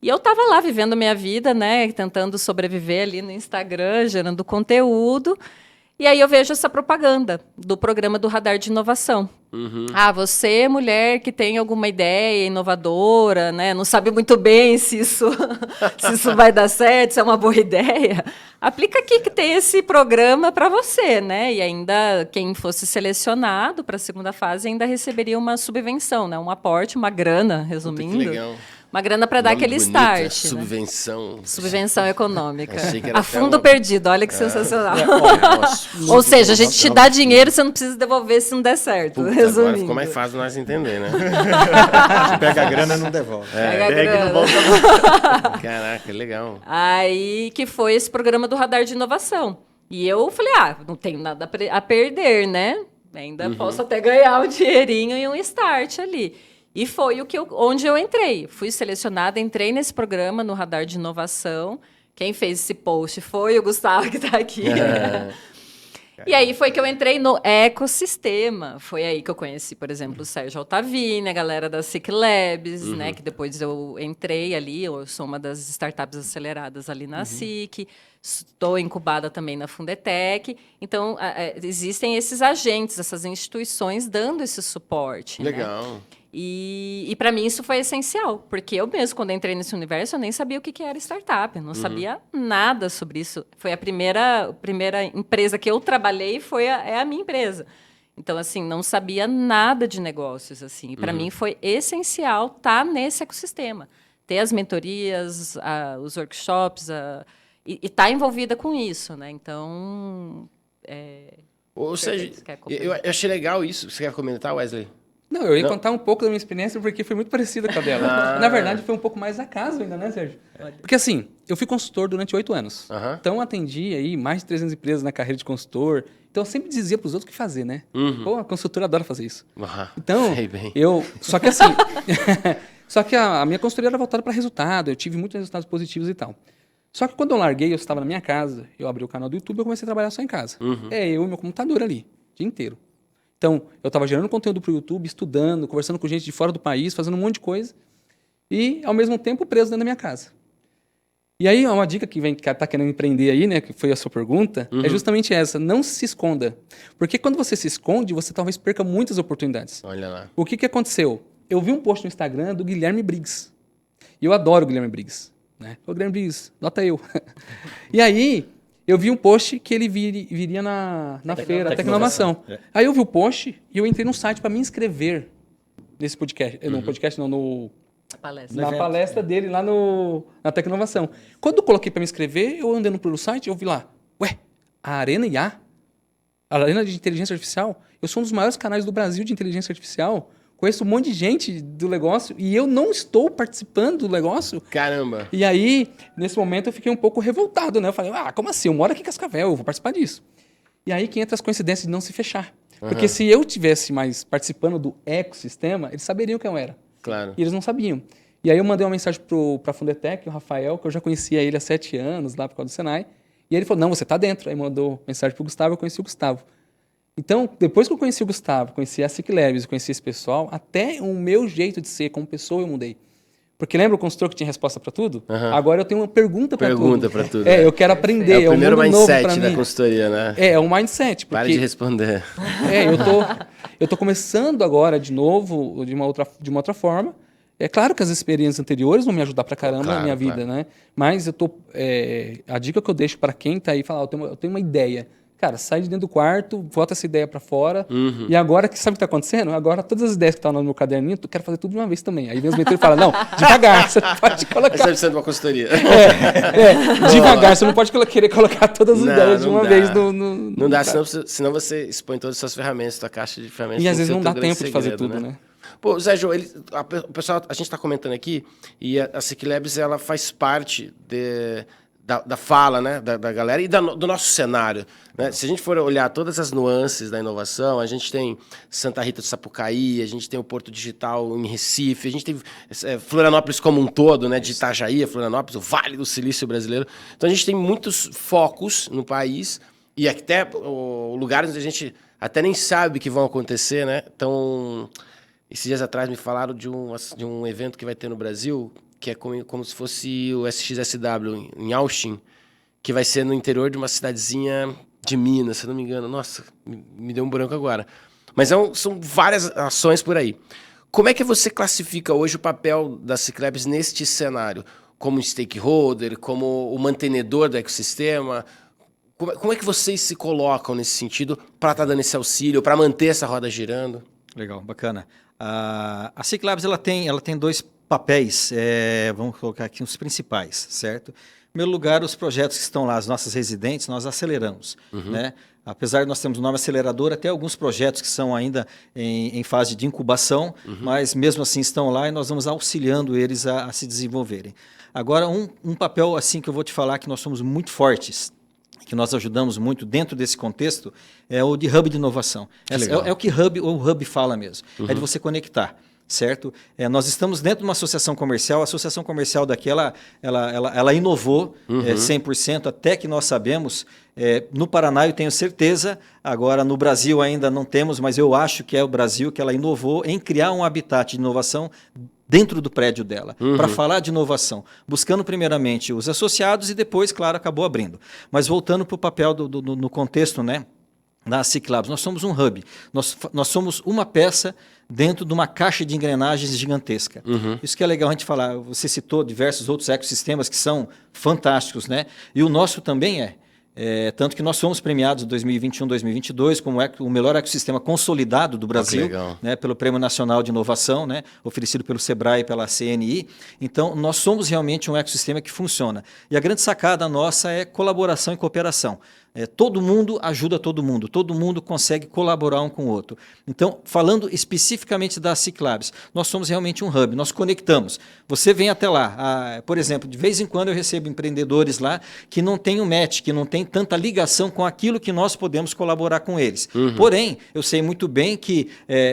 E eu estava lá vivendo a minha vida, né, tentando sobreviver ali no Instagram, gerando conteúdo. E aí eu vejo essa propaganda do programa do Radar de Inovação. Você, mulher que tem alguma ideia inovadora, né, não sabe muito bem se isso vai dar certo, se é uma boa ideia, aplica aqui que tem esse programa para você, né? E ainda quem fosse selecionado para a segunda fase ainda receberia uma subvenção, né, um aporte, uma grana, resumindo. Que legal. Uma grana para dar Nome aquele bonito, start. é Né? Subvenção econômica. Achei que era A até fundo uma- perdido, olha que sensacional. Nossa, Ou seja, a gente te dá dinheiro, você não precisa devolver se não der certo. Puta, resumindo. agora ficou mais fácil nós entender, né? Pega a grana e não devolve. Pega a Pega e não grana. volta. Caraca, legal. Aí que foi esse programa do Radar de Inovação. E eu falei, não tenho nada a perder, né? Ainda posso até ganhar um dinheirinho e um start ali. E foi onde eu entrei. Fui selecionada, entrei nesse programa no Radar de Inovação. Quem fez esse post foi o Gustavo, que está aqui. E aí foi que eu entrei no ecossistema. Foi aí que eu conheci, por exemplo, o Sérgio Altavini, a galera da SIC Labs, né? Que depois eu entrei ali, eu sou uma das startups aceleradas ali na SIC, estou incubada também na Fundetec. Então, existem esses agentes, essas instituições dando esse suporte. Legal. Né? E para mim isso foi essencial, porque eu mesmo, quando entrei nesse universo, eu nem sabia o que era startup, eu não sabia nada sobre isso. Foi a primeira empresa que eu trabalhei, é a minha empresa. Então, assim, não sabia nada de negócios, assim. E para mim foi essencial estar nesse ecossistema, ter as mentorias, os workshops, e estar envolvida com isso, né? Então, Ou seja, Você quer eu achei legal isso. Você quer comentar, Wesley? Não, eu ia Não. contar um pouco da minha experiência, porque foi muito parecida com a dela. Na verdade, foi um pouco mais acaso ainda, né, Sérgio? Porque assim, eu fui consultor durante 8 anos. Aham. Então, atendi aí mais de 300 empresas na carreira de consultor. Então, eu sempre dizia para os outros o que fazer, né? Pô, a consultora adora fazer isso. Então, sei bem. Só que assim... Só que a minha consultoria era voltada para resultado. Eu tive muitos resultados positivos e tal. Só que quando eu larguei, eu estava na minha casa. Eu abri o canal do YouTube e eu comecei a trabalhar só em casa. Eu e meu computador ali, o dia inteiro. Então, eu estava gerando conteúdo para o YouTube, estudando, conversando com gente de fora do país, fazendo um monte de coisa. E, ao mesmo tempo, preso dentro da minha casa. E aí, uma dica que está querendo empreender aí, né, que foi a sua pergunta, é justamente essa. Não se esconda. Porque quando você se esconde, você talvez perca muitas oportunidades. Olha lá. O que aconteceu? Eu vi um post no Instagram do Guilherme Briggs. E eu adoro o Guilherme Briggs. Né? Ô, Guilherme Briggs, nota eu. E aí, eu vi um post que ele viria na feira, Tecnovação. Aí eu vi o post e eu entrei no site para me inscrever nesse podcast. No podcast não, palestra. na palestra dele lá na Tecnovação. Quando eu coloquei para me inscrever, eu andando pelo site, eu vi lá, a Arena IA, a Arena de Inteligência Artificial, eu sou um dos maiores canais do Brasil de inteligência artificial, conheço um monte de gente do negócio e eu não estou participando do negócio. Caramba. E aí, nesse momento, eu fiquei um pouco revoltado, né? Eu falei, como assim? Eu moro aqui em Cascavel, eu vou participar disso. E aí que entra as coincidências de não se fechar. Porque se eu tivesse mais participando do ecossistema, eles saberiam quem eu era. Claro. E eles não sabiam. E aí eu mandei uma mensagem para a Fundetec, o Rafael, que eu já conhecia ele há 7 anos, lá por causa do Senai. E ele falou, não, você está dentro. Aí mandou mensagem para o Gustavo, eu conheci o Gustavo. Então, depois que eu conheci o Gustavo, conheci a SIC Labs, conheci esse pessoal, até o meu jeito de ser como pessoa eu mudei. Porque lembra o consultor que tinha resposta para tudo? Agora eu tenho uma pergunta para tudo. Pergunta para tudo. Eu quero aprender. É o primeiro um mundo novo pra mindset da mim. consultoria, né? É um mindset. Porque, Pare de responder. eu tô começando agora de novo, de uma outra forma. É claro que as experiências anteriores vão me ajudar pra caramba na minha vida, né? Mas a dica que eu deixo para quem tá aí, falar, eu tenho uma ideia. Cara, sai de dentro do quarto, bota essa ideia para fora. E agora, sabe o que tá acontecendo? Agora, todas as ideias que estão no meu caderninho, eu quero fazer tudo de uma vez também. Aí vem os mentores e falam, não, devagar, você não pode Você colocar... está precisando de uma consultoria. Devagar, você não pode querer colocar todas as ideias de uma vez no... Não dá, senão você expõe todas as suas ferramentas, sua caixa de ferramentas. E às tem vezes que ser não o dá teu grande tempo de fazer segredo, tudo, né? Pô, Zé Jô, o pessoal, a gente está comentando aqui, e a SIC Labs, ela faz parte da fala, né, da galera e do nosso cenário. Né? Se a gente for olhar todas as nuances da inovação, a gente tem Santa Rita do Sapucaí, a gente tem o Porto Digital em Recife, a gente tem Florianópolis como um todo, né, de Itajaí, Florianópolis, o Vale do Silício brasileiro. Então a gente tem muitos focos no país e até lugares onde a gente até nem sabe que vão acontecer, né? Então, esses dias atrás me falaram de um evento que vai ter no Brasil, que é como se fosse o SXSW em Austin, que vai ser no interior de uma cidadezinha de Minas, se eu não me engano. Nossa, me deu um branco agora. Mas são várias ações por aí. Como é que você classifica hoje o papel da SIC Labs neste cenário? Como stakeholder, como o mantenedor do ecossistema? Como é que vocês se colocam nesse sentido para estar dando esse auxílio, para manter essa roda girando? Legal, bacana. A SIC Labs ela tem 2 papéis, vamos colocar aqui os principais, certo? Em primeiro lugar, os projetos que estão lá, as nossas residentes, nós aceleramos, né? Apesar de nós termos um nome acelerador, até alguns projetos que são ainda em fase de incubação, mas mesmo assim estão lá e nós vamos auxiliando eles a se desenvolverem. Agora, um papel assim que eu vou te falar que nós somos muito fortes, que nós ajudamos muito dentro desse contexto, é o de hub de inovação. É o que o hub fala mesmo, é de você conectar. Certo? Nós estamos dentro de uma associação comercial, a associação comercial daqui, ela inovou 100%, até que nós sabemos, no Paraná eu tenho certeza, agora no Brasil ainda não temos, mas eu acho que é o Brasil que ela inovou em criar um habitat de inovação dentro do prédio dela, para falar de inovação, buscando primeiramente os associados e depois, claro, acabou abrindo. Mas voltando para o papel no contexto, né? Na Ciclabs, nós somos um hub, nós somos uma peça dentro de uma caixa de engrenagens gigantesca. Isso que é legal a gente falar, você citou diversos outros ecossistemas que são fantásticos, né? E o nosso também tanto que nós fomos premiados em 2021, 2022 como o melhor ecossistema consolidado do Brasil, né, pelo Prêmio Nacional de Inovação, né, oferecido pelo Sebrae e pela CNI. Então, nós somos realmente um ecossistema que funciona. E a grande sacada nossa é colaboração e cooperação. Todo mundo ajuda todo mundo consegue colaborar um com o outro. Então, falando especificamente da Ciclabs, nós somos realmente um hub, nós conectamos. Você vem até lá, por exemplo, de vez em quando eu recebo empreendedores lá que não têm um match, que não tem tanta ligação com aquilo que nós podemos colaborar com eles. Porém, eu sei muito bem que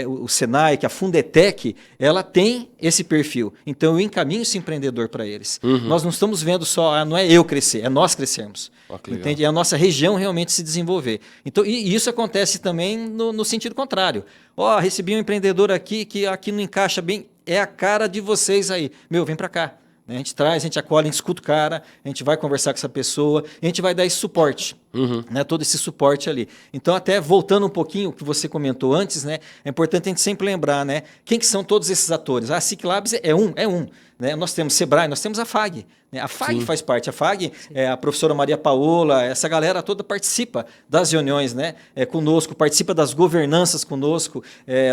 o Senai, que a Fundetec, ela tem esse perfil. Então, eu encaminho esse empreendedor para eles. Nós não estamos vendo só, não é eu crescer, é nós crescermos. Entende? É a nossa região realmente se desenvolver. Então, e isso acontece também no sentido contrário. Recebi um empreendedor aqui que aqui não encaixa bem, é a cara de vocês aí. Vem para cá. A gente traz, a gente acolhe, a gente escuta o cara, a gente vai conversar com essa pessoa, a gente vai dar esse suporte, né, todo esse suporte ali. Então, até voltando um pouquinho o que você comentou antes, né, é importante a gente sempre lembrar, né, quem que são todos esses atores. A Ciclabs é um. Né? Nós temos Sebrae, nós temos a FAG. Né? A FAG faz parte. A FAG, a professora Maria Paola, essa galera toda participa das reuniões, né? Conosco, participa das governanças conosco.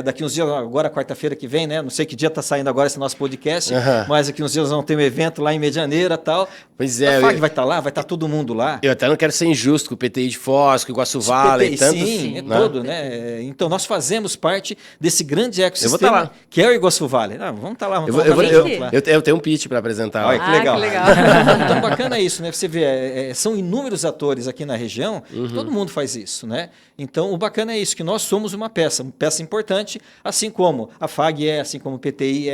Daqui uns dias, agora quarta-feira que vem, né? Não sei que dia está saindo agora esse nosso podcast, mas daqui uns dias vamos ter um evento lá em Medianeira e tal. Pois é. A FAG vai estar lá, vai estar todo mundo lá. Eu até não quero ser injusto com o PTI de Foz, com o Iguaçu Vale, tanto. Sim, todo, né? Então, nós fazemos parte desse grande ecossistema eu vou estar lá. Que é o Iguaçu Vale. Vamos estar lá. Eu tenho um pitch para apresentar. Olha, que legal. Então, bacana isso, né? Você vê, são inúmeros atores aqui na região, todo mundo faz isso, né? Então, o bacana é isso, que nós somos uma peça importante, assim como a FAG assim como o PTI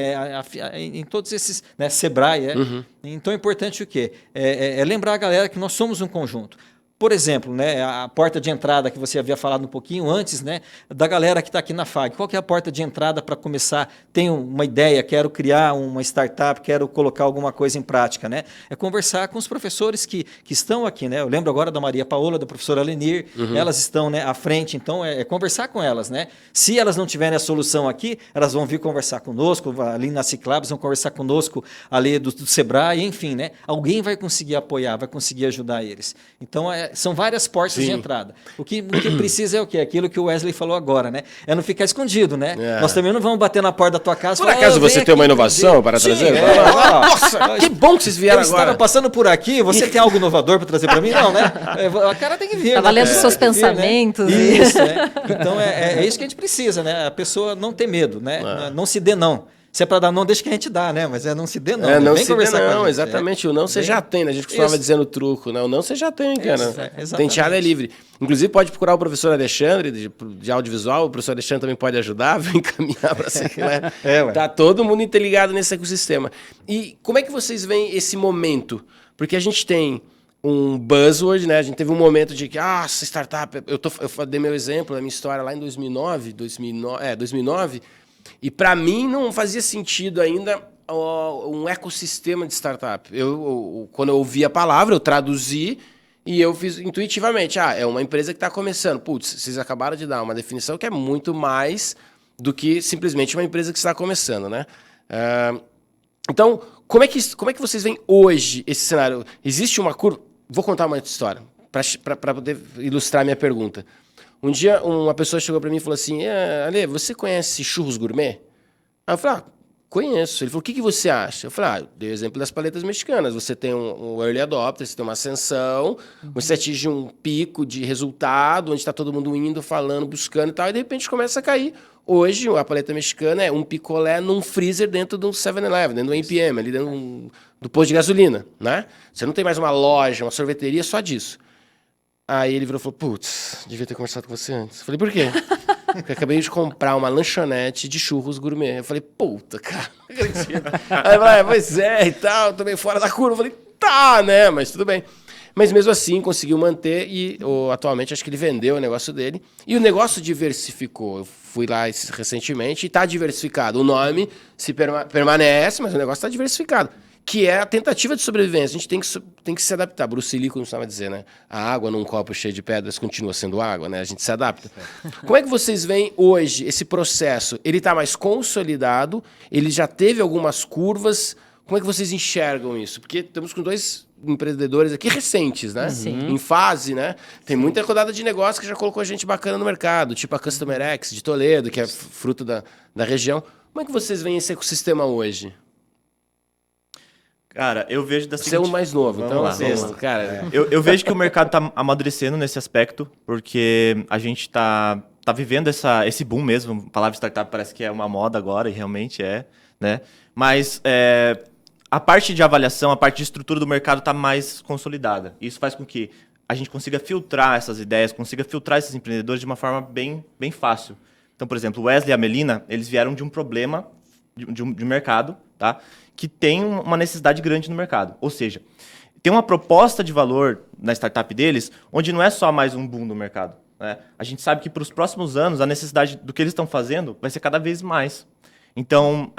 em todos esses, né? Sebrae Então, é importante o quê? Lembrar a galera que nós somos um conjunto. Por exemplo, né, a porta de entrada que você havia falado um pouquinho antes, né, da galera que está aqui na FAG. Qual que é a porta de entrada para começar? Tenho uma ideia, quero criar uma startup, quero colocar alguma coisa em prática. Né? É conversar com os professores que estão aqui. Né? Eu lembro agora da Maria Paola, da professora Lenir, elas estão, né, à frente, então é conversar com elas. Né? Se elas não tiverem a solução aqui, elas vão vir conversar conosco, ali na Ciclabs, vão conversar conosco ali do Sebrae, enfim. Né? Alguém vai conseguir apoiar, vai conseguir ajudar eles. Então, são várias portas de entrada. O que precisa é o quê? Aquilo que o Wesley falou agora, né? É não ficar escondido, né? Nós também não vamos bater na porta da tua casa e falar... Por acaso você tem uma inovação para trazer? Nossa, que bom que vocês vieram agora. Estava passando por aqui, você tem algo inovador para trazer para mim? Não, né? A cara tem que vir. Estava lendo seus pensamentos. Né? Isso, né? Então, é isso que a gente precisa, né? A pessoa não ter medo, né? Não se dê não. Se é para dar não, deixa que a gente dá, né? Mas não se dê não. Não Vem se dê não, exatamente. O não você já tem, né? A gente costumava dizer no truco, né? O não você já tem, cara. Tenteado é livre. Inclusive, pode procurar o professor Alexandre, de audiovisual. O professor Alexandre também pode ajudar, vem encaminhar para você. Né? Tá todo mundo interligado nesse ecossistema. E como é que vocês veem esse momento? Porque a gente tem um buzzword, né? A gente teve um momento de que, essa startup... Eu dei meu exemplo, a minha história lá em 2009. E para mim não fazia sentido ainda um ecossistema de startup. Quando eu ouvi a palavra, eu traduzi e eu fiz intuitivamente. É uma empresa que está começando. Putz, vocês acabaram de dar uma definição que é muito mais do que simplesmente uma empresa que está começando, né? Então, como é que vocês veem hoje esse cenário? Existe uma curva... Vou contar uma história para poder ilustrar a minha pergunta. Um dia, uma pessoa chegou para mim e falou assim, Ale, você conhece churros gourmet? Aí eu falei, Conheço. Ele falou, o que você acha? Eu falei, dei o exemplo das paletas mexicanas. Você tem um early adopter, você tem uma ascensão, você atinge um pico de resultado, onde está todo mundo indo, falando, buscando e tal, e de repente começa a cair. Hoje, a paleta mexicana é um picolé num freezer dentro do 7-Eleven, dentro do APM, ali dentro do posto de gasolina, né? Você não tem mais uma loja, uma sorveteria só disso. Aí ele virou e falou, putz, devia ter conversado com você antes. Eu falei, por quê? Porque eu acabei de comprar uma lanchonete de churros gourmet. Eu falei, puta, cara, não acredito. Aí ele falou, pois é e tal, tô meio fora da curva. Eu falei, tá, né, mas tudo bem. Mas mesmo assim conseguiu manter e atualmente acho que ele vendeu o negócio dele. E o negócio diversificou. Eu fui lá recentemente e está diversificado. O nome se permanece, mas o negócio está diversificado. Que é a tentativa de sobrevivência. A gente tem que se adaptar. Bruce Lee costumava dizer, né? A água num copo cheio de pedras continua sendo água, né? A gente se adapta. Como é que vocês veem hoje esse processo? Ele está mais consolidado? Ele já teve algumas curvas? Como é que vocês enxergam isso? Porque estamos com 2 empreendedores aqui recentes, né? Sim. Em fase, né? Tem muita rodada de negócio que já colocou gente bacana no mercado, tipo a Customer X de Toledo, que é fruto da região. Como é que vocês veem esse ecossistema hoje? Cara, eu vejo da Você é seguinte... o mais novo, então Vamos lá. cara. Eu vejo que o mercado está amadurecendo nesse aspecto, porque a gente tá vivendo esse boom mesmo. A palavra startup parece que é uma moda agora, e realmente é, né? Mas a parte de avaliação, a parte de estrutura do mercado está mais consolidada. Isso faz com que a gente consiga filtrar essas ideias, consiga filtrar esses empreendedores de uma forma bem fácil. Então, por exemplo, o Wesley e a Melina, eles vieram de um problema de um mercado, tá? Que tem uma necessidade grande no mercado. Ou seja, tem uma proposta de valor na startup deles, onde não é só mais um boom no mercado, né? A gente sabe que para os próximos anos, a necessidade do que eles estão fazendo vai ser cada vez mais. Então,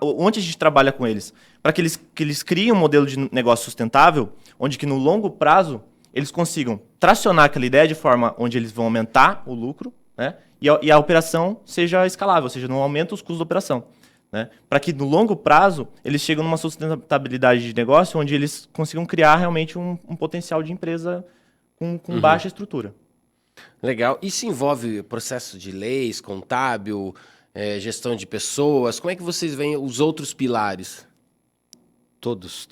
onde a gente trabalha com eles? Para que eles criem um modelo de negócio sustentável, onde que no longo prazo eles consigam tracionar aquela ideia de forma onde eles vão aumentar o lucro, né? E a operação seja escalável, ou seja, não aumenta os custos da operação. Né? Para que no longo prazo eles cheguem numa sustentabilidade de negócio onde eles consigam criar realmente um potencial de empresa com baixa estrutura. Legal. Isso envolve processo de leis, contábil, gestão de pessoas? Como é que vocês veem os outros pilares? Todos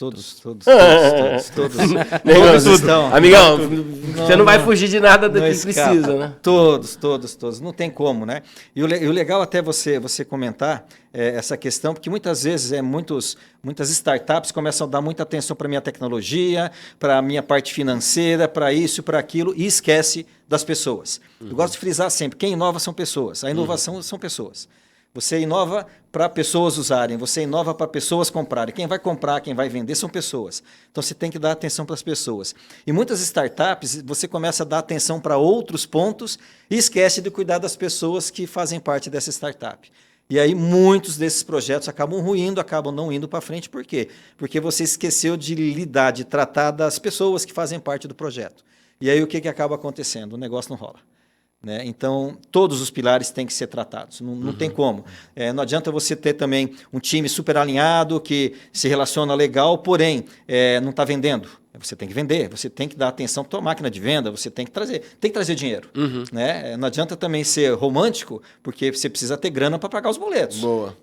estão. Amigão, você não vai fugir de nada do que precisa, né? Todos. Não tem como, né? E o legal até você comentar essa questão, porque muitas vezes muitas startups começam a dar muita atenção para a minha tecnologia, para a minha parte financeira, para isso, para aquilo, e esquece das pessoas. Eu gosto de frisar sempre, quem inova são pessoas, a inovação são pessoas. Você inova para pessoas usarem, você inova para pessoas comprarem. Quem vai comprar, quem vai vender são pessoas. Então você tem que dar atenção para as pessoas. E muitas startups, você começa a dar atenção para outros pontos e esquece de cuidar das pessoas que fazem parte dessa startup. E aí muitos desses projetos acabam ruindo, acabam não indo para frente. Por quê? Porque você esqueceu de lidar, de tratar das pessoas que fazem parte do projeto. E aí o que acaba acontecendo? O negócio não rola. Né? Então, todos os pilares têm que ser tratados, não tem como. Não adianta você ter também um time super alinhado, que se relaciona legal, porém, não está vendendo. Você tem que vender, você tem que dar atenção para a tua máquina de venda, você tem que trazer dinheiro. Né? Não adianta também ser romântico, porque você precisa ter grana para pagar os boletos. Boa.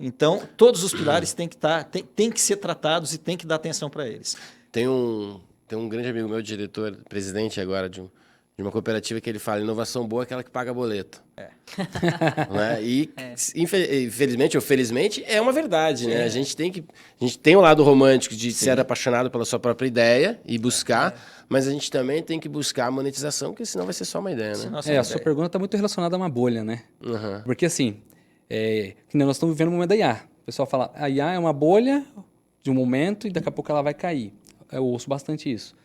Então, todos os pilares têm que ser tratados e tem que dar atenção para eles. Tem um grande amigo meu, diretor, presidente agora de uma cooperativa, que ele fala, inovação boa é aquela que paga boleto. Né? E, infelizmente ou felizmente, é uma verdade. Né? A gente tem o lado romântico de ser apaixonado pela sua própria ideia e buscar, mas a gente também tem que buscar a monetização, porque senão vai ser só uma ideia. Né? A sua pergunta está muito relacionada a uma bolha, né? Porque assim, nós estamos vivendo o momento da IA. O pessoal fala, a IA é uma bolha de um momento e daqui a pouco ela vai cair. Eu ouço bastante isso.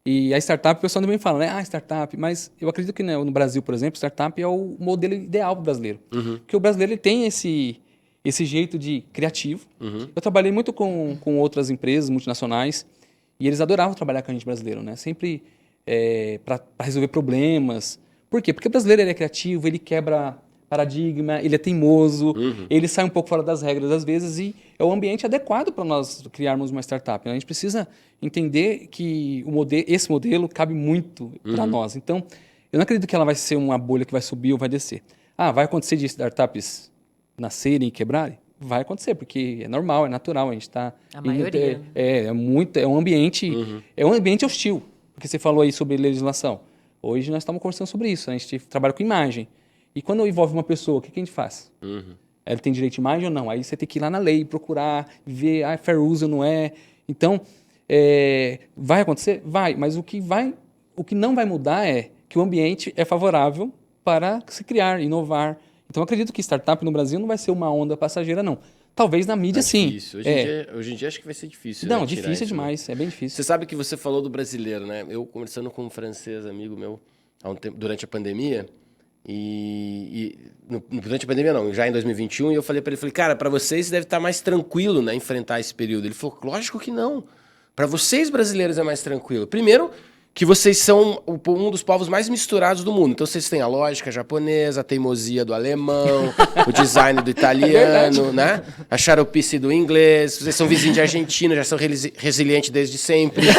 E a startup, o pessoal também fala, né? Startup. Mas eu acredito que no Brasil, por exemplo, startup é o modelo ideal para o brasileiro. Porque o brasileiro ele tem esse jeito de criativo. Eu trabalhei muito com outras empresas multinacionais e eles adoravam trabalhar com a gente brasileiro, né? Sempre para resolver problemas. Por quê? Porque o brasileiro ele é criativo, ele quebra paradigma, ele é teimoso, ele sai um pouco fora das regras às vezes e é o ambiente adequado para nós criarmos uma startup. Né? A gente precisa entender que esse modelo cabe muito para nós. Então, eu não acredito que ela vai ser uma bolha que vai subir ou vai descer. Vai acontecer de startups nascerem e quebrarem? vai acontecer, porque é normal, é natural, a gente está... A maioria. É um ambiente hostil, porque você falou aí sobre legislação. Hoje nós estamos conversando sobre isso, a gente trabalha com imagem. E quando envolve uma pessoa, o que a gente faz? Ela tem direito de imagem ou não? Aí você tem que ir lá na lei, procurar, ver, é fair use ou não é. Então, vai acontecer? Vai, mas o que não vai mudar é que o ambiente é favorável para se criar, inovar. Então, eu acredito que startup no Brasil não vai ser uma onda passageira, não. Talvez na mídia, sim. Difícil. Hoje em dia acho que vai ser difícil. Não, né, tirar difícil isso, demais, é bem difícil. Você sabe que você falou do brasileiro, né? Eu conversando com um francês, amigo meu, há um tempo, durante a pandemia, durante a pandemia não, já em 2021, e eu falei para ele, cara, para vocês deve estar mais tranquilo, né, enfrentar esse período. Ele falou, lógico que não. Para vocês brasileiros é mais tranquilo. Primeiro, que vocês são um dos povos mais misturados do mundo. Então, vocês têm a lógica japonesa, a teimosia do alemão, o design do italiano, né? A xaropice do inglês. Vocês são vizinhos de Argentina, já são resilientes desde sempre. Né?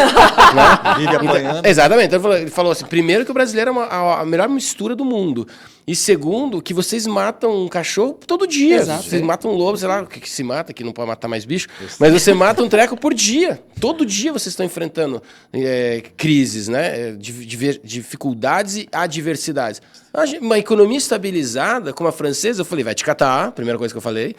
Vive apanhando. Exatamente. Então, ele falou assim, primeiro que o brasileiro é a melhor mistura do mundo. E segundo, que vocês matam um cachorro todo dia. Exato. Vocês matam um lobo, sei lá o que se mata, que não pode matar mais bicho. Mas você mata um treco por dia. Todo dia vocês estão enfrentando crises, né? Dificuldades e adversidades. Uma economia estabilizada, como a francesa, eu falei, vai te catar, primeira coisa que eu falei.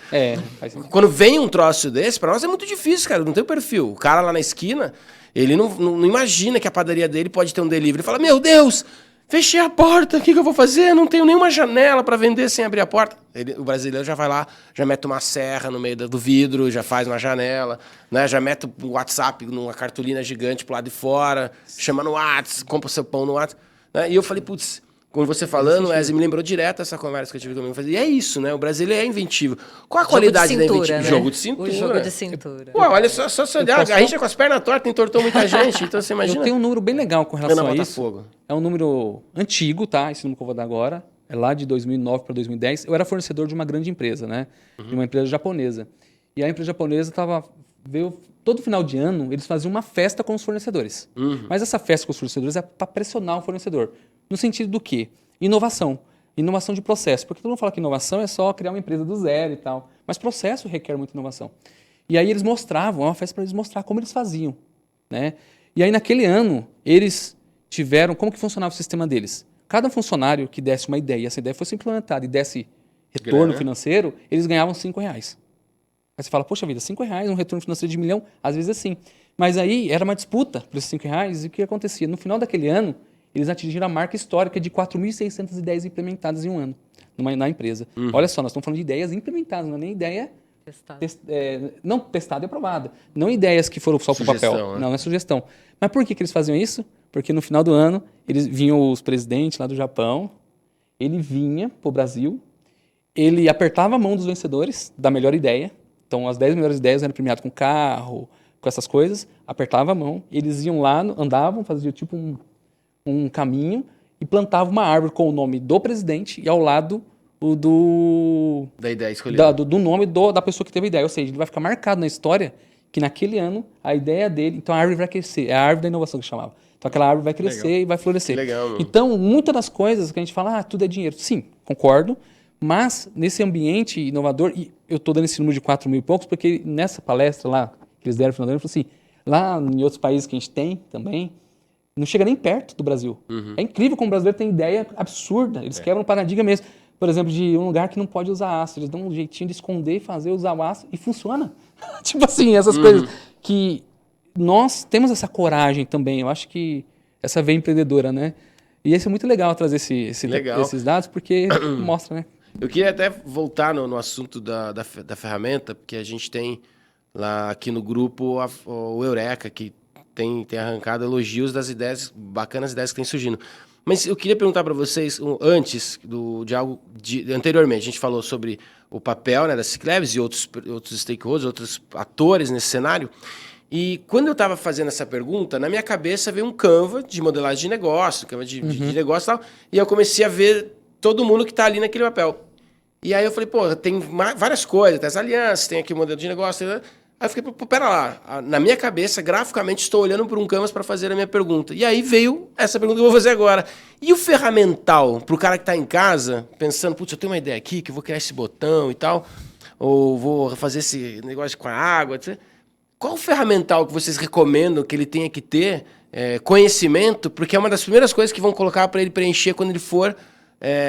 Faz sentido. Quando vem um troço desse, pra nós é muito difícil, cara, não tem o perfil. O cara lá na esquina, ele não imagina que a padaria dele pode ter um delivery. Ele fala, meu Deus, fechei a porta, o que eu vou fazer? Não tenho nenhuma janela para vender sem abrir a porta. O brasileiro já vai lá, já mete uma serra no meio do vidro, já faz uma janela, né? Já mete o WhatsApp numa cartolina gigante pro lado de fora, chama no WhatsApp, compra o seu pão no WhatsApp. Né? E eu falei, putz, quando você falando, Wesley, me lembrou direto essa conversa que eu tive comigo. E é isso, né? O brasileiro é inventivo. Qual a qualidade da inventividade? Né? Jogo de cintura. O jogo de cintura. Pô, olha só se olhar, a gente é com as pernas tortas, entortou muita gente, então você imagina. Eu tenho um número bem legal com relação a isso. Botafogo. É um número antigo, tá? Esse número que eu vou dar agora. É lá de 2009 para 2010. Eu era fornecedor de uma grande empresa, né? De uma empresa japonesa. E a empresa japonesa veio todo final de ano, eles faziam uma festa com os fornecedores. Mas essa festa com os fornecedores é para pressionar o fornecedor. No sentido do quê? Inovação. Inovação de processo. Porque todo mundo fala que inovação é só criar uma empresa do zero e tal. Mas processo requer muita inovação. E aí eles mostravam, uma festa para eles mostrar como eles faziam, né? E aí naquele ano, eles tiveram, como que funcionava o sistema deles? Cada funcionário que desse uma ideia, e essa ideia fosse implementada e desse retorno financeiro, eles ganhavam R$5. Aí você fala, poxa vida, R$5, um retorno financeiro de 1 milhão? Às vezes é sim. Mas aí era uma disputa por esses R$5 e o que acontecia? No final daquele ano, eles atingiram a marca histórica de 4.600 ideias implementadas em um ano na empresa. Olha só, nós estamos falando de ideias implementadas, não é nem ideia... não testada e aprovada. Não ideias que foram só para o papel. Né? Não é sugestão. Mas por que eles faziam isso? Porque no final do ano, eles vinham os presidentes lá do Japão, ele vinha para o Brasil, ele apertava a mão dos vencedores da melhor ideia. Então, as 10 melhores ideias eram premiadas com carro, com essas coisas. Apertava a mão, eles iam lá, andavam, faziam tipo um caminho e plantavam uma árvore com o nome do presidente e ao lado da ideia escolhida. Do nome da pessoa que teve a ideia. Ou seja, ele vai ficar marcado na história que naquele ano a ideia dele... Então a árvore vai crescer. É a árvore da inovação que chamava. Então aquela árvore vai crescer e vai florescer. Legal, então, muitas das coisas que a gente fala, tudo é dinheiro. Sim, concordo. Mas nesse ambiente inovador, e eu estou dando esse número de 4 mil e poucos, porque nessa palestra lá que eles deram no final do ano, eu falei assim, lá em outros países que a gente tem também, não chega nem perto do Brasil. É incrível como o brasileiro tem ideia absurda. Eles quebram o paradigma mesmo. Por exemplo, de um lugar que não pode usar aço. Eles dão um jeitinho de esconder e fazer usar o aço e funciona. Tipo assim, essas coisas que nós temos essa coragem também. Eu acho que essa veia empreendedora, né? E isso é muito legal trazer esses dados, porque mostra, né? Eu queria até voltar no assunto da ferramenta, porque a gente tem lá aqui no grupo o Eureka, que tem arrancado elogios das ideias, bacanas ideias que tem surgindo. Mas eu queria perguntar para vocês, antes de algo anteriormente, a gente falou sobre o papel, né, das Ciclabs e outros stakeholders, outros atores nesse cenário. E quando eu estava fazendo essa pergunta, na minha cabeça veio um Canva de modelagem de negócio, Canva de negócio e tal, e eu comecei a ver todo mundo que está ali naquele papel. E aí eu falei, pô, tem várias coisas, tem as alianças, tem aqui o modelo de negócio, Aí eu fiquei, pô, pera lá, na minha cabeça, graficamente, estou olhando para um canvas para fazer a minha pergunta. E aí veio essa pergunta que eu vou fazer agora. E o ferramental, para o cara que está em casa, pensando, putz, eu tenho uma ideia aqui, que eu vou criar esse botão e tal. ou vou fazer esse negócio com a água, etc. Qual o ferramental que vocês recomendam que ele tenha que ter conhecimento? Porque é uma das primeiras coisas que vão colocar para ele preencher quando ele for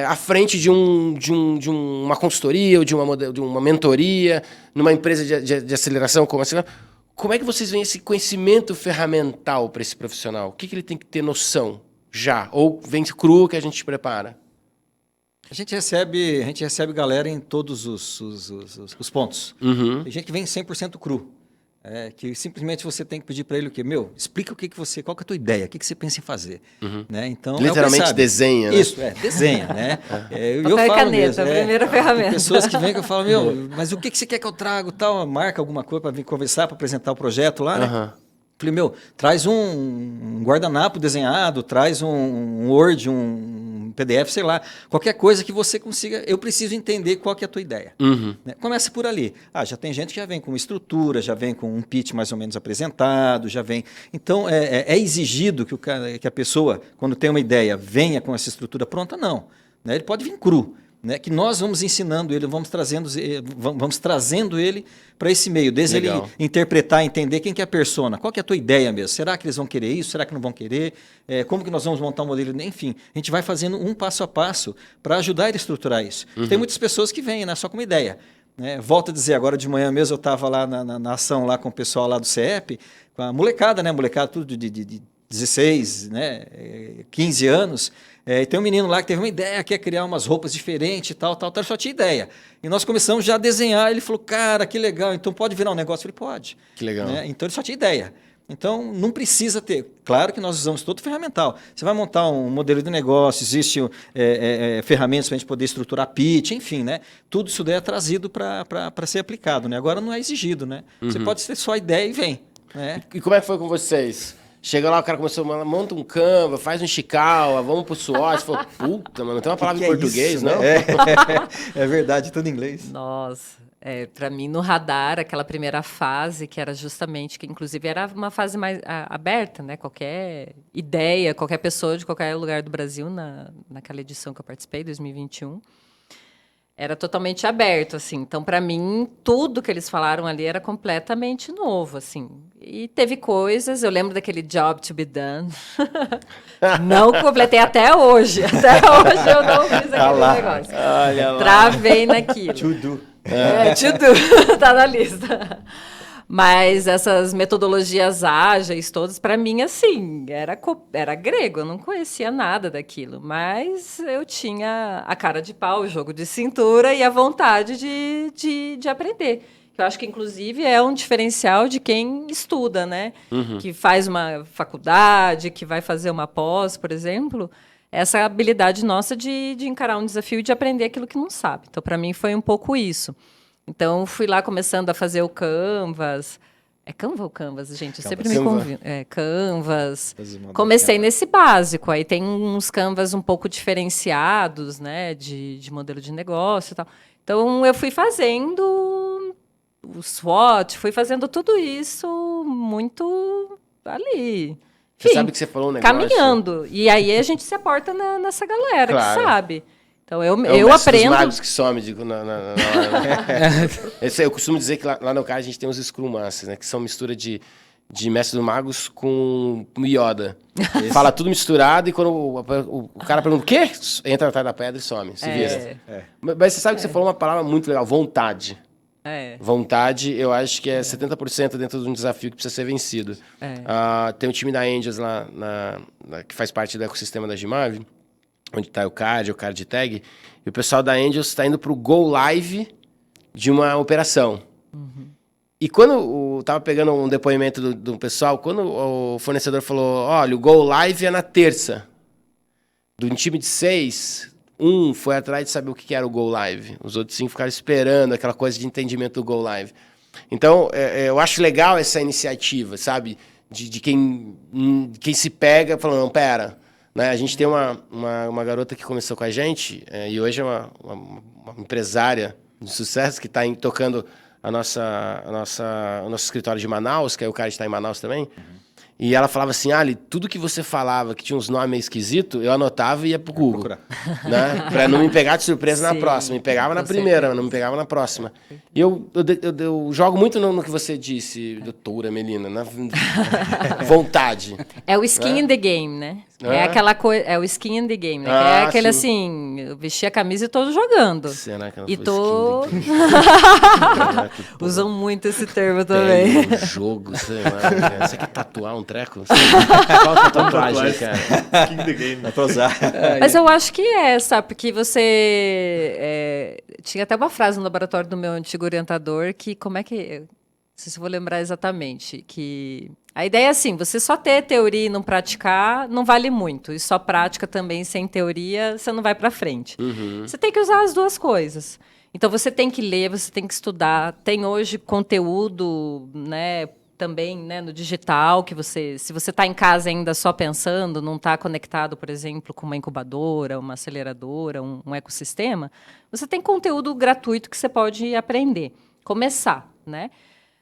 à frente de uma consultoria ou de uma mentoria, numa empresa de aceleração como assim. Como é que vocês veem esse conhecimento ferramental para esse profissional? O que ele tem que ter noção já? Ou vem cru que a gente prepara? A gente recebe galera em todos os pontos. Uhum. Tem gente que vem 100% cru. Que simplesmente você tem que pedir para ele o quê? Explica qual que é a tua ideia, o que você pensa em fazer. Uhum. Né? Então, literalmente desenha, né? Isso, desenha, né? Eu falo caneta, mesmo, a primeira ferramenta. Tem pessoas que vêm que eu falo, mas o que você quer que eu trago? Tal? Marca alguma coisa para vir conversar, para apresentar o projeto lá, né? Uhum. Falei, traz um guardanapo desenhado, traz um Word, um PDF, sei lá, qualquer coisa que você consiga. Eu preciso entender qual que é a tua ideia. Uhum. Né? Começa por ali. Já tem gente que já vem com estrutura, já vem com um pitch mais ou menos apresentado, já vem. Então, é exigido que a pessoa, quando tem uma ideia, venha com essa estrutura pronta? Não. Né? Ele pode vir cru. Né, que nós vamos ensinando ele, vamos trazendo ele para esse meio, desde Legal. ele interpretar, entender quem que é a persona, qual que é a tua ideia mesmo, será que eles vão querer isso, será que não vão querer, como que nós vamos montar um modelo, enfim, a gente vai fazendo um passo a passo para ajudar ele a estruturar isso. Uhum. Tem muitas pessoas que vêm, né, só com uma ideia. Né? Volto a dizer, agora de manhã mesmo eu estava lá na ação lá com o pessoal lá do CEP, com a molecada, né, tudo de 16, né, 15 anos. E tem um menino lá que teve uma ideia, quer criar umas roupas diferentes e tal, só tinha ideia. E nós começamos já a desenhar, ele falou, cara, que legal, então pode virar um negócio? Eu falei, pode. Que legal. Né? Então ele só tinha ideia. Então não precisa ter. Claro que nós usamos todo o ferramental. Você vai montar um modelo de negócio, existem ferramentas para a gente poder estruturar pitch, enfim, né? Tudo isso daí é trazido para ser aplicado. Né? Agora não é exigido, né? Você pode ter só a ideia e vem. Né? E como é que foi com vocês? Chega lá, o cara começou, monta um Canva, faz um Chicawa, vamos pro SWOT. Falou, puta, mano, não tem uma palavra em português, isso, não? Né? É verdade, tudo em inglês. Nossa, para mim no radar, aquela primeira fase, que era justamente, que inclusive era uma fase mais aberta, né? Qualquer ideia, qualquer pessoa de qualquer lugar do Brasil, naquela edição que eu participei, 2021, era totalmente aberto, assim. Então, para mim, tudo que eles falaram ali era completamente novo, assim. E teve coisas, eu lembro daquele job to be done. Não completei até hoje. Até hoje eu não fiz aquele negócio. Olha lá. Travei naquilo. To do. To do. Tá na lista. Mas essas metodologias ágeis todas, para mim, assim, era grego, eu não conhecia nada daquilo. Mas eu tinha a cara de pau, o jogo de cintura e a vontade de aprender. Eu acho que, inclusive, é um diferencial de quem estuda, né? Uhum. Que faz uma faculdade, que vai fazer uma pós, por exemplo. Essa habilidade nossa de encarar um desafio e de aprender aquilo que não sabe. Então, para mim, foi um pouco isso. Então, fui lá começando a fazer o Canvas. É Canva ou Canvas, gente? Eu sempre me convido. Canvas. Comecei nesse básico. Aí tem uns Canvas um pouco diferenciados, né? De modelo de negócio e tal. Então, eu fui fazendo o SWOT, fui fazendo tudo isso muito ali. Você sabe que você falou um negócio... Caminhando. E aí a gente se aporta nessa galera, claro. Que sabe. Então, eu Dos aprendo... magos que some eu costumo dizer que lá no CAD a gente tem os Scrum Masters, né? Que são mistura de Mestre dos Magos com Yoda. Fala tudo misturado e quando o cara pergunta o quê? Entra atrás da pedra e some, se vira. Mas você sabe que você falou uma palavra muito legal, vontade. Vontade, eu acho que é 70% dentro de um desafio que precisa ser vencido. Tem um time da Angels lá, que faz parte do ecossistema da Gimave, onde está o CAD Tag, e o pessoal da Angels está indo para o Go Live de uma operação. Uhum. E quando eu estava pegando um depoimento do pessoal, quando o fornecedor falou, olha, o Go Live é na terça, do time de 6, um foi atrás de saber o que era o Go Live, os outros 5 ficaram esperando aquela coisa de entendimento do Go Live. Então, eu acho legal essa iniciativa, sabe, de quem se pega falando, não, pera... Né? A gente tem uma garota que começou com a gente e hoje é uma empresária de sucesso que está tocando o nosso escritório de Manaus, que é o cara que está em Manaus também. Uhum. E ela falava assim, Ali, tudo que você falava que tinha uns nomes meio esquisitos, eu anotava e ia pro Google. Né? Pra não me pegar de surpresa na Sim, próxima. Me pegava na com primeira, certeza. mas não me pegava na próxima. E eu jogo muito no que você disse, doutora Melina, na vontade. É o skin in the game, né? É? É aquela coisa, é o skin in the game, né? Que Ah, é aquele sim. assim, eu vesti a camisa e tô jogando. Será que ela E foi tô- skin the game? Será que, pô, Usam muito esse termo também. tem um jogo, sei lá. Cara. Você quer tatuar um treco? Qual que é a tatuagem, cara? King the Game. Dá pra usar. Mas eu acho que é, sabe? Porque você... tinha até uma frase no laboratório do meu antigo orientador que, como é que... Não sei se eu vou lembrar exatamente, que... A ideia é assim, você só ter teoria e não praticar não vale muito. E só prática também sem teoria, você não vai para frente. Você tem que usar as duas coisas. Então, você tem que ler, você tem que estudar. Tem hoje conteúdo, né, também, né, no digital, que você, se você está em casa ainda só pensando, não está conectado, por exemplo, com uma incubadora, uma aceleradora, um ecossistema, você tem conteúdo gratuito que você pode aprender, começar, né?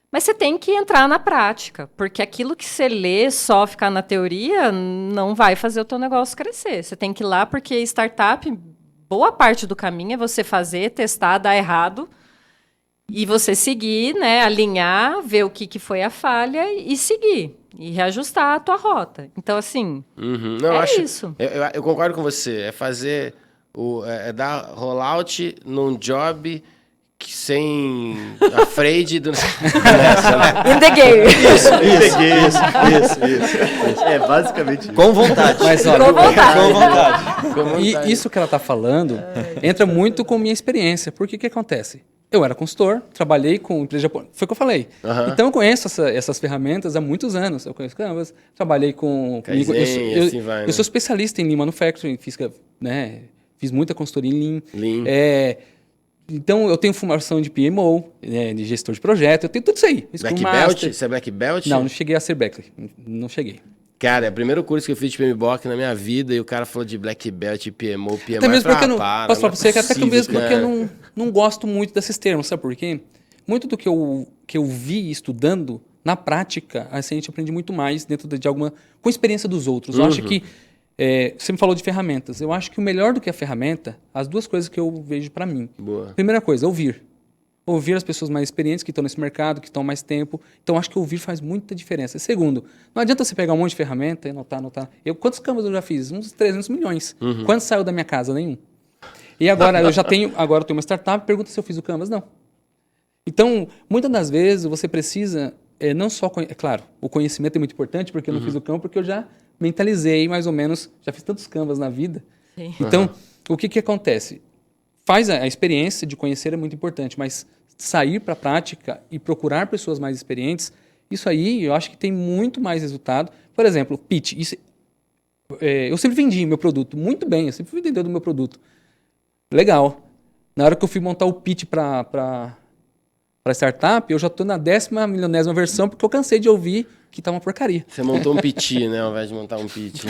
Mas você tem que entrar na prática, porque aquilo que você lê, só ficar na teoria, não vai fazer o teu negócio crescer. Você tem que ir lá, porque startup, boa parte do caminho é você fazer, testar, dar errado, e você seguir, né, alinhar, ver o que foi a falha e seguir. E reajustar a tua rota. Então, assim, Não, é acho, isso. Eu concordo com você. É fazer é dar rollout num job que sem a Freide do... Nessa, né? In the game. Isso. É, basicamente isso. Com vontade. Mas olha, Com vontade. Com vontade. e isso que ela está falando entra muito com minha experiência. Porque o que acontece? Eu era consultor, trabalhei com empresa japonesa. Foi o que eu falei. Então eu conheço essas ferramentas há muitos anos. Eu conheço Canvas, trabalhei com... Kaizen, eu assim vai, né? sou especialista em Lean Manufacturing, fiz muita consultoria em Lean. Lean. Então eu tenho formação de PMO, né, de gestor de projeto, eu tenho tudo isso aí. Scrum Black Master. Belt? Você é Black Belt? Não cheguei a ser Black. Não cheguei. Cara, é o primeiro curso que eu fiz de PMBOK na minha vida e o cara falou de Black Belt e PMO. Até mesmo porque eu não. Posso falar pra você que até que possível, mesmo porque eu cara. não gosto muito desses termos, sabe por quê? Muito do que eu vi estudando, na prática, assim, a gente aprende muito mais dentro de alguma. Com a experiência dos outros. Eu acho que. Você me falou de ferramentas. Eu acho que o melhor do que a ferramenta, as duas coisas que eu vejo para mim. Boa. Primeira coisa, ouvir. Ouvir as pessoas mais experientes que estão nesse mercado, que estão há mais tempo. Então, acho que ouvir faz muita diferença. Segundo, não adianta você pegar um monte de ferramenta e anotar. Quantos Canvas eu já fiz? Uns 300 milhões. Quantos saiu da minha casa? Nenhum. E agora, eu tenho uma startup, pergunta se eu fiz o Canvas. Não. Então, muitas das vezes, você precisa, não só... É claro, o conhecimento é muito importante, porque eu não fiz o Canvas, porque eu já mentalizei, mais ou menos, já fiz tantos Canvas na vida. Sim. Então, o que acontece? Faz a experiência de conhecer é muito importante, mas sair para a prática e procurar pessoas mais experientes, isso aí eu acho que tem muito mais resultado. Por exemplo, pitch. Eu sempre vendi meu produto muito bem, eu sempre fui vendedor do meu produto. Legal. Na hora que eu fui montar o pitch para startup, eu já estou na 10ª, milionésima versão, porque eu cansei de ouvir que tá uma porcaria. Você montou um piti, né? Ao invés de montar um piti.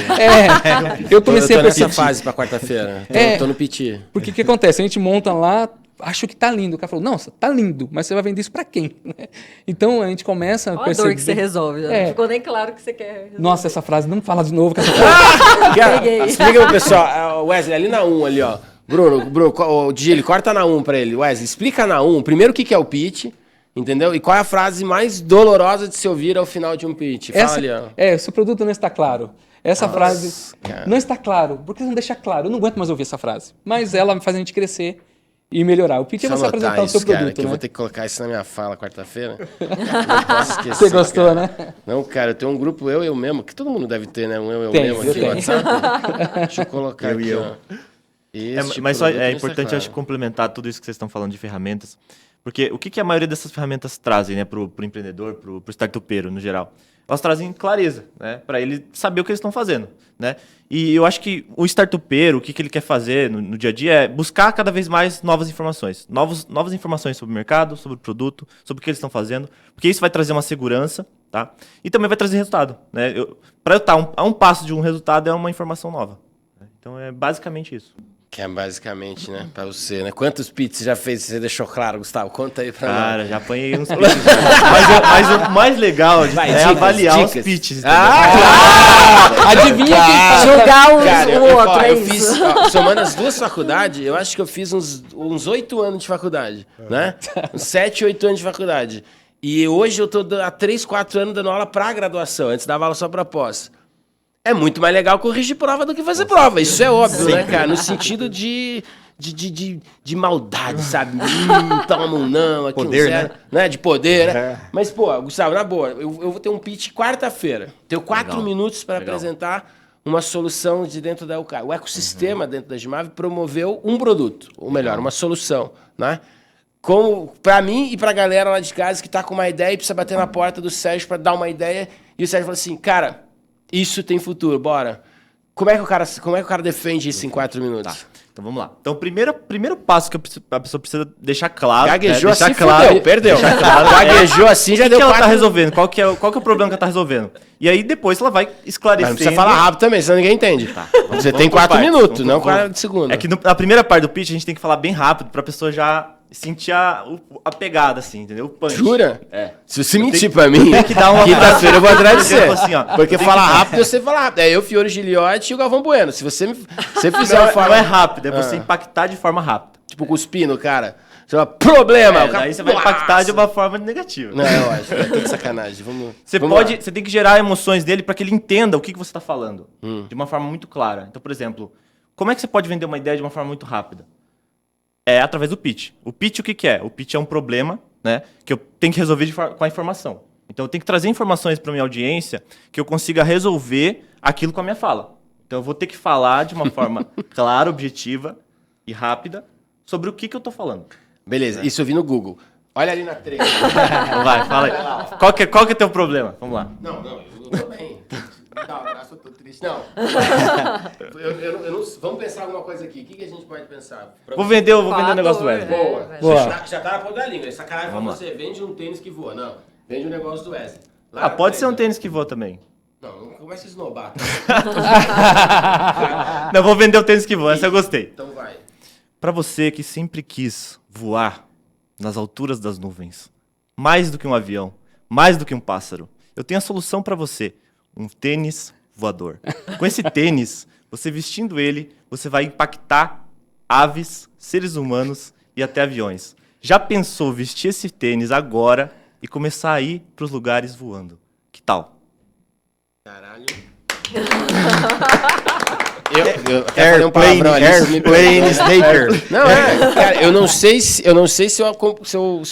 Eu comecei eu tô a nessa pitch. fase pra quarta-feira. Tô no piti. Porque o que acontece? A gente monta lá, acho que tá lindo. O cara falou, não, tá lindo, mas você vai vender isso pra quem? Então a gente começa a Olha a perceber... dor que você resolve. Já não ficou nem claro o que você quer resolver. Nossa, essa frase, não fala de novo com essa frase. Cara, Peguei. explica pro pessoal. Wesley, ali na 1, ali, ó. Bruno, o Gili, corta na 1 pra ele. Wesley, explica na 1. Primeiro o que é o pitch, entendeu? E qual é a frase mais dolorosa de se ouvir ao final de um pitch? Fala ali, ó. Seu produto não está claro. Essa frase cara. não está claro. Por que não deixa claro? Eu não aguento mais ouvir essa frase. Mas ela faz a gente crescer e melhorar. O pitch é Deixa eu você anotar apresentar o seu isso, cara, produto, que eu né? vou ter que colocar isso na minha fala quarta-feira. Não posso esquecer. Você gostou, cara. né? Não, cara, eu tenho um grupo eu mesmo, que todo mundo deve ter, né? Um eu Tem, mesmo eu aqui no tenho. WhatsApp. Deixa eu colocar Eu aqui, e eu. ó. Este Mas só produto é vai ser importante, claro. acho, complementar tudo isso que vocês estão falando de ferramentas. Porque o que a maioria dessas ferramentas trazem, né, pro empreendedor, pro startupeiro, no geral? Elas trazem clareza, né, para ele saber o que eles estão fazendo, né? E eu acho que o startupeiro, o que ele quer fazer no dia a dia é buscar cada vez mais novas informações. Novas informações sobre o mercado, sobre o produto, sobre o que eles estão fazendo. Porque isso vai trazer uma segurança, tá? E também vai trazer resultado, né? Para eu estar a um passo de um resultado é uma informação nova. Né? Então é basicamente isso. Que é basicamente, né, pra você, né? Quantos pitches você já fez? Você deixou claro, Gustavo? Conta aí pra nós. Cara, já apanhei uns pitches. mas o mais legal é Dicas, avaliar dicas. os pitches. Adivinha quem fala? Julgar Cara, o outro, é eu isso. fiz, ó, somando as duas faculdades, eu acho que eu fiz uns 8 anos de faculdade, né? Uns 7, 8 anos de faculdade. E hoje eu tô há 3, 4 anos dando aula pra graduação, antes dava aula só pra pós. É muito mais legal corrigir prova do que fazer prova, isso é óbvio, né, cara? No sentido de maldade, sabe? Toma não, aqui Poder, não zero, né? De poder, né? Mas, pô, Gustavo, na boa, eu vou ter um pitch quarta-feira. Tenho 4 minutos para apresentar uma solução de dentro da UK. O ecossistema dentro da Gimave promoveu um produto, ou melhor, uma solução, né? Para mim e para a galera lá de casa que tá com uma ideia e precisa bater na porta do Sérgio para dar uma ideia, e o Sérgio falou assim, cara, isso tem futuro, bora. Como é que o cara defende isso em 4 minutos? Tá. Então vamos lá. Então, o primeiro passo que a pessoa precisa deixar claro. Gaguejou deixar assim, claro, fudeu, perdeu. Gaguejou assim, já o que deu ela tá 4 resolvendo? Qual que é o problema que ela tá resolvendo? E aí depois ela vai Mas esclarecendo. não precisa falar rápido também, senão ninguém entende. Você tem por 4 partes, minutos, vamos não por- 40 segundos. É que na primeira parte do pitch a gente tem que falar bem rápido pra pessoa já sentir a pegada, assim, entendeu? O punch. Jura? É. Se você mentir pra mim, que dar uma- quinta-feira eu vou atrás de você. Tipo assim, ó, Porque tem falar rápido, você fala rápido. É eu, Fiore Giliotti e o Galvão Bueno. Se você fizer Não, uma forma... não é rápido, é você impactar de forma rápida. Tipo, cuspindo, cara. Você fala, problema! o cara, Daí você vai "Nossa!" impactar de uma forma negativa. Não, eu acho. É tudo sacanagem. Vamos lá. Você tem que gerar emoções dele para que ele entenda o que você está falando de uma forma muito clara. Então, por exemplo, como é que você pode vender uma ideia de uma forma muito rápida? É através do pitch. O pitch o que é? O pitch é um problema, né, que eu tenho que resolver com a informação. Então, eu tenho que trazer informações para minha audiência que eu consiga resolver aquilo com a minha fala. Então, eu vou ter que falar de uma forma clara, objetiva e rápida sobre o que eu estou falando. Beleza, isso eu vi no Google. Olha ali na 3. Então, vai, fala aí. Qual que é o teu problema? Vamos lá. Não, eu tô bem. Não, abraço, eu tô triste. Não. Eu não. Vamos pensar alguma coisa aqui. O que a gente pode pensar? Vou vender o negócio do Wesley. Boa. Boa. Já tá na ponta da língua. Sacanagem pra Vamos lá. você. Vende um tênis que voa. Não. Vende um negócio do Wesley. Lá Pode na ser um frente. tênis que voa também. Não começa a esnobar. Não, vou vender o tênis que voa, essa eu gostei. Então vai. Pra você que sempre quis voar nas alturas das nuvens, mais do que um avião, mais do que um pássaro, eu tenho a solução pra você, um tênis voador. Com esse tênis, você vestindo ele, você vai impactar aves, seres humanos e até aviões. Já pensou vestir esse tênis agora e começar a ir pros lugares voando? Que tal? Caralho. Eu até falei um palavrão ali, você me Airplane Snaker. Não, cara, eu não sei se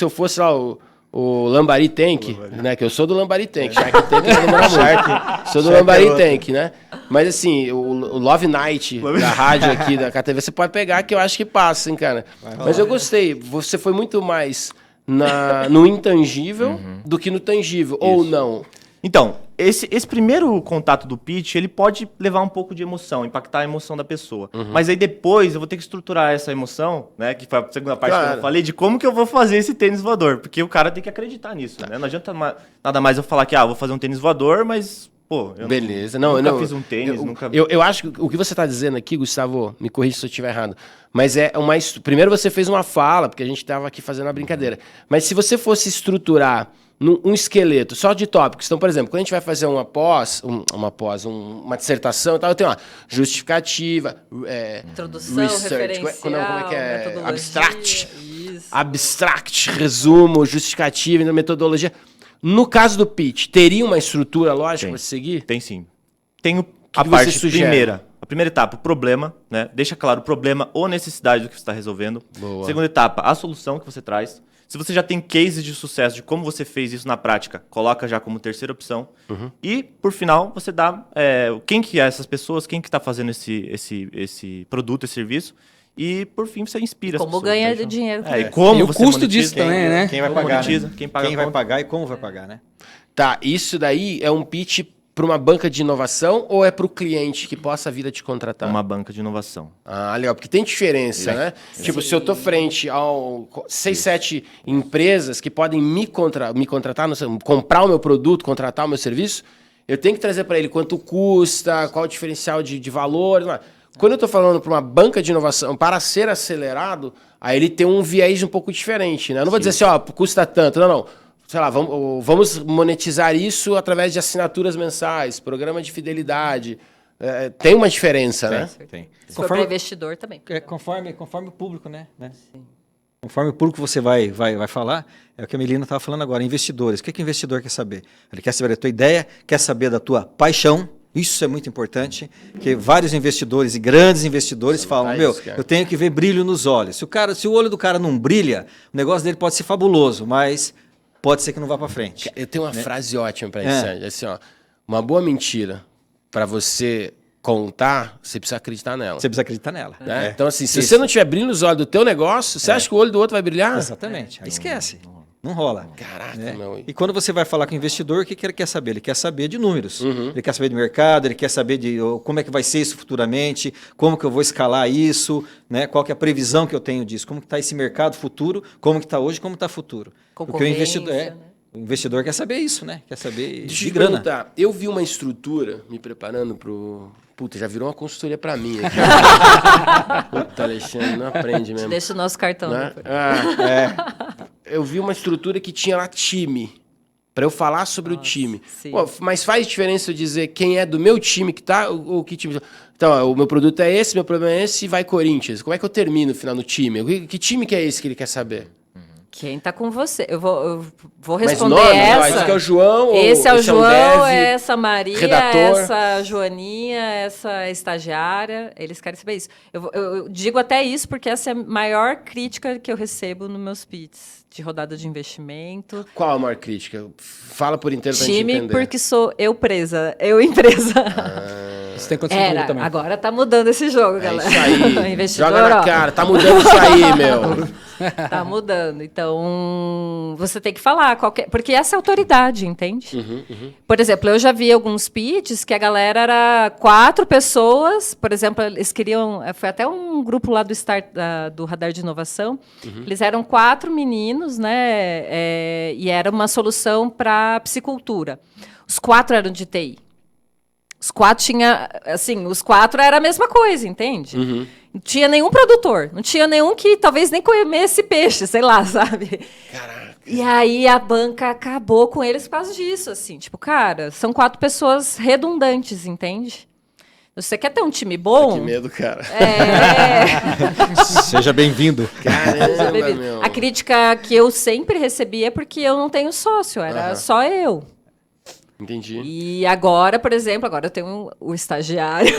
eu fosse lá o Lambari Tank, né? Que eu sou do Lambari Tank. Shark Tank não demora muito. Sou do Lambari Tank, né? Mas assim, o Love Night da rádio aqui, da KTV, você pode pegar que eu acho que passa, hein, cara. Mas eu gostei. Você foi muito mais no intangível do que no tangível, ou não? Então, esse primeiro contato do pitch, ele pode levar um pouco de emoção, impactar a emoção da pessoa. Mas aí depois eu vou ter que estruturar essa emoção, né? Que foi a segunda parte que Claro. eu falei, de como que eu vou fazer esse tênis voador. Porque o cara tem que acreditar nisso, né? Não adianta nada mais eu falar que, vou fazer um tênis voador, mas, pô, eu Beleza. nunca fiz um tênis, nunca... Eu acho que o que você está dizendo aqui, Gustavo, me corrija se eu estiver errado, mas primeiro você fez uma fala, porque a gente estava aqui fazendo uma brincadeira, mas se você fosse estruturar um esqueleto só de tópicos, então, por exemplo, quando a gente vai fazer uma dissertação e tal, eu tenho uma justificativa, Introdução, research, referencial, como é que é? metodologia, Abstract. isso. Abstract, resumo, justificativa, metodologia. No caso do pitch, teria uma estrutura lógica para seguir? Tem sim. Tem a que parte você sugere? primeira. A primeira etapa, o problema, né? Deixa claro o problema ou necessidade do que você está resolvendo. Boa. Segunda etapa, a solução que você traz. Se você já tem cases de sucesso de como você fez isso na prática, coloca já como terceira opção. E, por final, você dá quem que é essas pessoas, quem que está fazendo esse produto, esse serviço. E, por fim, você inspira as Como pessoas. ganha Então, dinheiro. e como E o você custo monetiza, disso também, né? Quem vai Como pagar, monetiza, né? quem paga a Quem vai conta. pagar e como vai pagar, né? Tá, isso daí é um pitch para uma banca de inovação ou é para o cliente que possa vir a te contratar? Uma banca de inovação. Ah, legal, porque tem diferença, né? Tipo, se eu tô frente a 6, 7 empresas que podem me contratar, comprar o meu produto, contratar o meu serviço, eu tenho que trazer para ele quanto custa, qual o diferencial de valor. Quando eu estou falando para uma banca de inovação, para ser acelerado, aí ele tem um viés um pouco diferente, né? Eu não vou dizer assim, ó, custa tanto. Não. Sei lá, vamos monetizar isso através de assinaturas mensais, programa de fidelidade. Tem uma diferença, né? Tem. Se for para investidor também. Conforme o público, né? Sim. Conforme o público você vai falar, é o que a Melina estava falando agora, investidores. O que o investidor quer saber? Ele quer saber da tua ideia, quer saber da tua paixão. Isso é muito importante, porque vários investidores e grandes investidores falam, eu tenho que ver brilho nos olhos. Se o olho do cara não brilha, o negócio dele pode ser fabuloso, mas pode ser que não vá para frente. Eu tenho uma frase ótima para isso, assim, ó, uma boa mentira para você contar, você precisa acreditar nela. Você precisa acreditar nela. Né? Então, assim, se você não tiver brilho nos olhos do teu negócio, você acha que o olho do outro vai brilhar? Exatamente. Aí esquece. Não rola. Caraca, meu. E quando você vai falar com o investidor, o que ele quer saber? Ele quer saber de números. Ele quer saber de mercado, ele quer saber de como é que vai ser isso futuramente, como que eu vou escalar isso, né? Qual que é a previsão que eu tenho disso, como que está esse mercado futuro, como que está hoje, como está futuro. Porque o investidor quer saber isso, né? Quer saber de grana. Perguntar, eu vi uma estrutura, me preparando pro... Puta, já virou uma consultoria pra mim aqui. Puta, Alexandre, não aprende mesmo. Deixa o nosso cartão. Né? Eu vi uma estrutura que tinha lá time. Pra eu falar sobre o time. Pô, mas faz diferença eu dizer quem é do meu time que tá, ou que time... Então, ó, o meu produto é esse, meu problema é esse, e vai Corinthians. Como é que eu termino no final no time? Que time que é esse que ele quer saber? Quem tá com você? Eu vou responder nome, essa. Esse que é o João? Esse é o João, Dev, essa Maria, redator. essa Joaninha, essa estagiária. Eles querem saber isso. Eu digo até isso porque essa é a maior crítica que eu recebo nos meus pitches de rodada de investimento. Qual a maior crítica? Fala por inteiro pra gente entender. Time, porque sou eu presa, eu empresa. Isso tem acontecido comigo também. Agora tá mudando esse jogo, galera. Isso aí. Investidor, joga na cara, tá mudando isso aí, meu. Tá mudando. Então, você tem que falar porque essa é a autoridade, entende? Por exemplo, eu já vi alguns pitches que a galera era 4 pessoas, por exemplo, eles queriam... Foi até um grupo lá do Radar de Inovação. Eles eram 4 meninos, né? E era uma solução para psicultura. Os 4 eram de TI. Os 4 tinha, assim, os 4 era a mesma coisa, entende? Não tinha nenhum produtor, não tinha nenhum que talvez nem comesse peixe, sei lá, sabe? Caraca. E aí a banca acabou com eles por causa disso, assim, tipo, cara, são 4 pessoas redundantes, entende? Você quer ter um time bom? Que medo, cara. Seja bem-vindo. Caramba, meu. A crítica que eu sempre recebi é porque eu não tenho sócio, era só eu. Entendi. E agora, por exemplo, agora eu tenho o estagiário.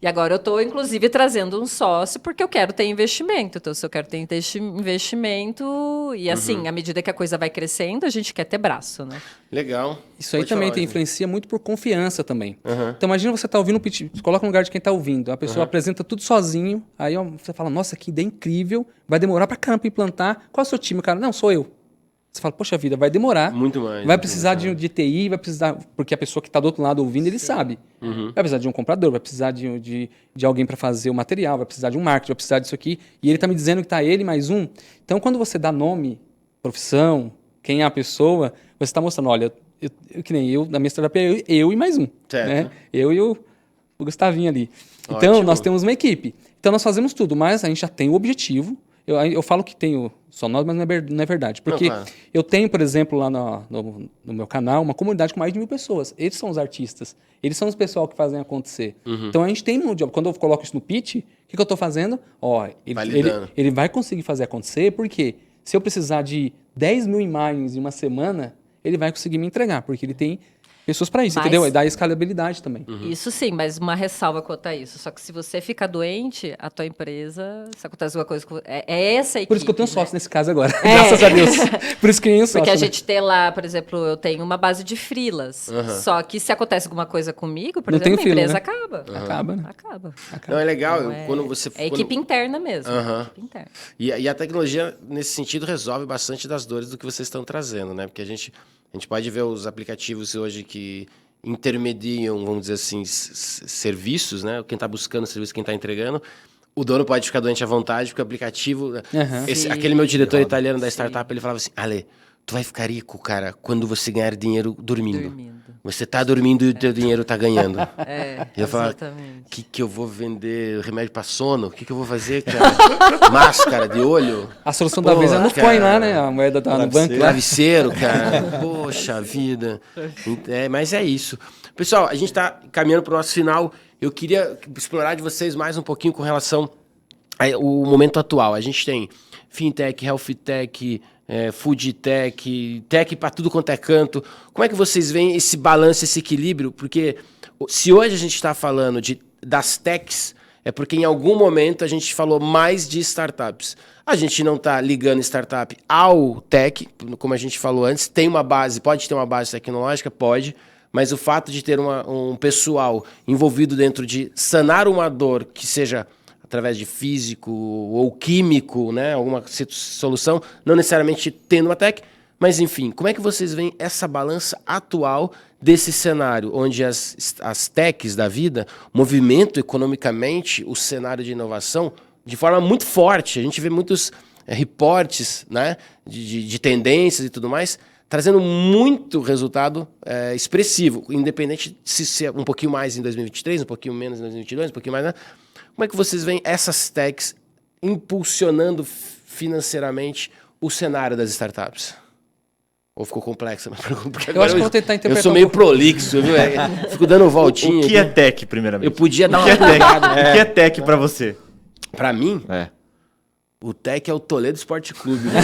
E agora eu estou, inclusive, trazendo um sócio porque eu quero ter investimento. Então, se eu quero ter investimento... E, assim, à medida que a coisa vai crescendo, a gente quer ter braço, né? Legal. Isso aí Pode também falar, influencia muito por confiança também. Então, imagina você tá ouvindo um pitch, coloca no lugar de quem está ouvindo. A pessoa apresenta tudo sozinho, aí você fala, nossa, que ideia incrível, vai demorar pra caramba pra implantar. Qual é o seu time, cara? Não, sou eu. Você fala, poxa vida, vai demorar. Muito mais. Vai precisar de TI, vai precisar... Porque a pessoa que está do outro lado ouvindo, ele sabe. Vai precisar de um comprador, vai precisar de alguém para fazer o material, vai precisar de um marketing, vai precisar disso aqui. E ele está me dizendo que está ele mais um. Então, quando você dá nome, profissão, quem é a pessoa, você está mostrando, olha, que nem eu, na minha startup, eu e mais um. Certo. Né? Eu e o Gustavinho ali. Então, Ótimo. nós temos uma equipe. Então, nós fazemos tudo, mas a gente já tem o objetivo. Eu falo que tenho só nós, mas não é verdade. Porque eu tenho, por exemplo, lá no meu canal, uma comunidade com mais de 1.000 pessoas. Eles são os artistas. Eles são os pessoal que fazem acontecer. Então, a gente tem um job. Quando eu coloco isso no pitch, o que eu estou fazendo? Ele vai conseguir fazer acontecer, porque se eu precisar de 10.000 imagens em uma semana, ele vai conseguir me entregar, porque ele tem pessoas para isso, entendeu? E dá escalabilidade também. Isso sim, mas uma ressalva quanto a isso. Só que se você ficar doente, a tua empresa, se acontece alguma coisa... É essa equipe. Por isso que eu tenho sócio nesse caso agora. Graças a Deus. Por isso que eu tenho sócio. Porque a gente tem lá, por exemplo, eu tenho uma base de freelas. Só que se acontece alguma coisa comigo, por exemplo, a empresa acaba. Acaba, né? Acaba. Não, é legal. Então, Quando você, equipe interna mesmo. Equipe interna. E a tecnologia, nesse sentido, resolve bastante das dores do que vocês estão trazendo, né? Porque a gente pode ver os aplicativos hoje que intermediam, vamos dizer assim, serviços, né? Quem está buscando serviço, quem está entregando. O dono pode ficar doente à vontade, porque o aplicativo... aquele meu diretor italiano da startup, ele falava assim, Ale, tu vai ficar rico, cara, quando você ganhar dinheiro dormindo. Você tá dormindo e o teu dinheiro tá ganhando. Eu falo, exatamente. que eu vou vender remédio pra sono? O que eu vou fazer, cara? Máscara de olho? A solução da vez é no coin lá, né? A moeda tá no banco lá. Travesseiro, cara. Poxa vida. Mas é isso. Pessoal, a gente tá caminhando pro nosso final. Eu queria explorar de vocês mais um pouquinho com relação ao momento atual. A gente tem fintech, health tech, food tech, tech para tudo quanto é canto. Como é que vocês veem esse balanço, esse equilíbrio? Porque se hoje a gente está falando das techs, é porque em algum momento a gente falou mais de startups. A gente não está ligando startup ao tech, como a gente falou antes. Tem uma base, pode ter uma base tecnológica? Pode. Mas o fato de ter um pessoal envolvido dentro de sanar uma dor que seja através de físico ou químico, né, alguma solução, não necessariamente tendo uma tech, mas enfim, como é que vocês veem essa balança atual desse cenário, onde as techs da vida movimentam economicamente o cenário de inovação de forma muito forte? A gente vê muitos reportes, né, de tendências e tudo mais, trazendo muito resultado expressivo, independente se é um pouquinho mais em 2023, um pouquinho menos em 2022, um pouquinho mais, né? Como é que vocês veem essas techs impulsionando financeiramente o cenário das startups? Ou ficou complexa a pergunta? Porque Eu acho que eu vou tentar interpretar. Eu sou meio prolixo, viu? Fico dando voltinha. O que é tech, primeiramente? Eu podia dar O uma que é tech? O que é tech pra você? Pra mim, o tech é o Toledo Esporte Clube. Né?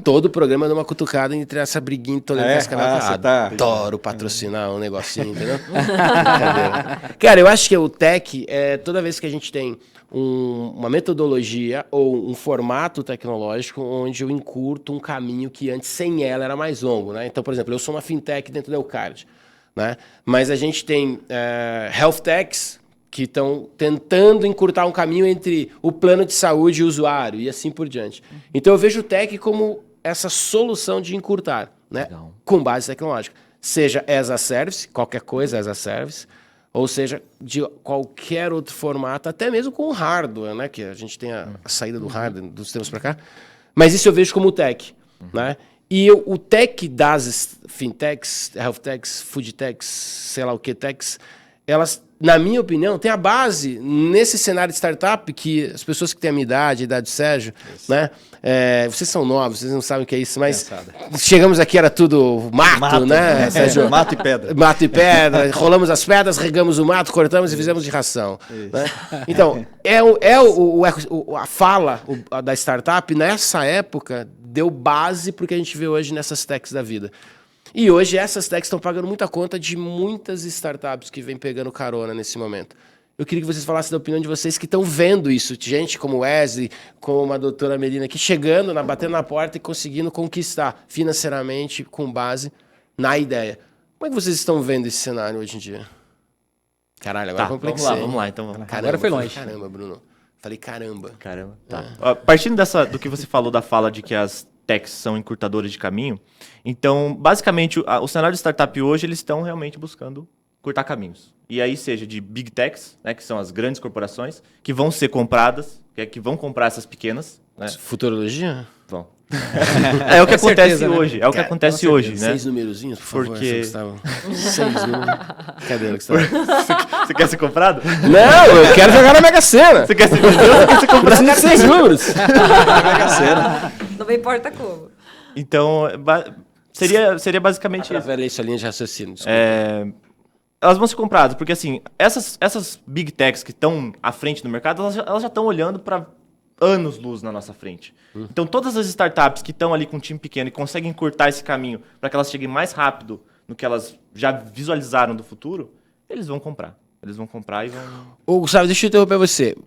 Todo programa dá uma cutucada entre essa briguinha de Toledo e Cascavel. Adoro patrocinar um negocinho, entendeu? Cara, eu acho que o tech, toda vez que a gente tem uma metodologia ou um formato tecnológico onde eu encurto um caminho que antes sem ela era mais longo, né? Então, por exemplo, eu sou uma fintech dentro da Eucard, né? Mas a gente tem health techs que estão tentando encurtar um caminho entre o plano de saúde e o usuário, e assim por diante. Então eu vejo o tech como essa solução de encurtar, né? Com base tecnológica. Seja as a service, qualquer coisa as a service, ou seja, de qualquer outro formato, até mesmo com o hardware, né? Que a gente tem a saída do hardware dos tempos para cá. Mas isso eu vejo como tech, né? E o tech das fintechs, health techs, food techs, sei lá o que techs, elas, na minha opinião, tem a base nesse cenário de startup que as pessoas que têm a minha idade, a idade do Sérgio, né? Vocês são novos, vocês não sabem o que é isso, mas chegamos aqui, era tudo mato, né, Sérgio? Mato e pedra. Mato e pedra, rolamos as pedras, regamos o mato, cortamos e fizemos de ração. Né? Então, a fala da startup, nessa época, deu base para o que a gente vê hoje nessas techs da vida. E hoje essas techs estão pagando muita conta de muitas startups que vêm pegando carona nesse momento. Eu queria que vocês falassem da opinião de vocês que estão vendo isso. Gente como Wesley, como a doutora Melina, aqui chegando, batendo na porta e conseguindo conquistar financeiramente com base na ideia. Como é que vocês estão vendo esse cenário hoje em dia? Caralho, agora complexei. Vamos lá, então. Caramba, agora foi longe. Caramba, Bruno. Falei caramba. Tá. Partindo do que você falou da fala de que as techs são encurtadores de caminho, então, basicamente, o cenário de startup hoje, eles estão realmente buscando cortar caminhos. E aí, seja de big techs, né, que são as grandes corporações, que vão ser compradas, que vão comprar essas pequenas. Né? Futurologia? Vão. É o que acontece certeza, né? hoje. É o que acontece hoje, né? 6 numerozinhos, por favor. Porque... Gustavo. 6 números. Cadê, Gustavo? Você quer ser comprado? Não, eu quero jogar na Mega Sena. Você quer ser vendido ou você quer ser comprado? Preciso de 6 números. Não me importa como. Então, seria basicamente isso. Através dessa linha de raciocínio, desculpa. Elas vão ser compradas, porque assim, essas big techs que estão à frente do mercado, elas já estão olhando para anos-luz na nossa frente. Então, todas as startups que estão ali com um time pequeno e conseguem encurtar esse caminho para que elas cheguem mais rápido no que elas já visualizaram do futuro, eles vão comprar. Eles vão comprar e vão... Ô, Gustavo, deixa eu interromper você.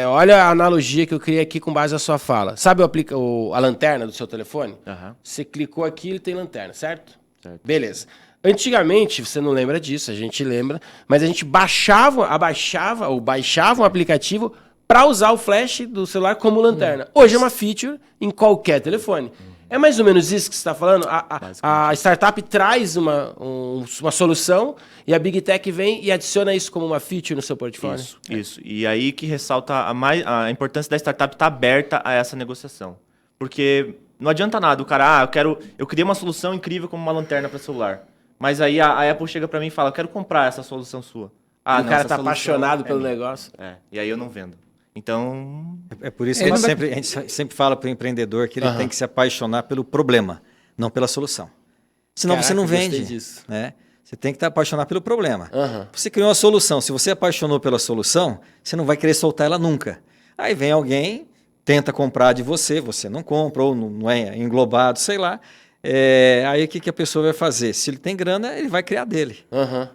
Olha a analogia que eu criei aqui com base na sua fala. Sabe a lanterna do seu telefone? Você clicou aqui e ele tem lanterna, certo? Beleza. Antigamente, você não lembra disso, a gente lembra, mas a gente baixava um aplicativo para usar o flash do celular como lanterna. Hoje é uma feature em qualquer telefone. É mais ou menos isso que você está falando? A startup traz uma solução e a Big Tech vem e adiciona isso como uma feature no seu portfólio? Isso. E aí que ressalta a importância da startup estar aberta a essa negociação. Porque não adianta nada o cara, eu criei uma solução incrível como uma lanterna para celular. Mas aí a Apple chega para mim e fala, eu quero comprar essa solução sua. O cara essa tá solução apaixonado é pelo minha. negócio. E aí eu não vendo. Então... É por isso que a gente sempre fala para o empreendedor que ele tem que se apaixonar pelo problema, não pela solução. Senão você não vende. Disso. Né? Você tem que estar apaixonado pelo problema. Uhum. Você criou uma solução. Se você apaixonou pela solução, você não vai querer soltar ela nunca. Aí vem alguém, tenta comprar de você, você não compra, ou não é englobado, sei lá. Aí o que a pessoa vai fazer? Se ele tem grana, ele vai criar dele. Uhum.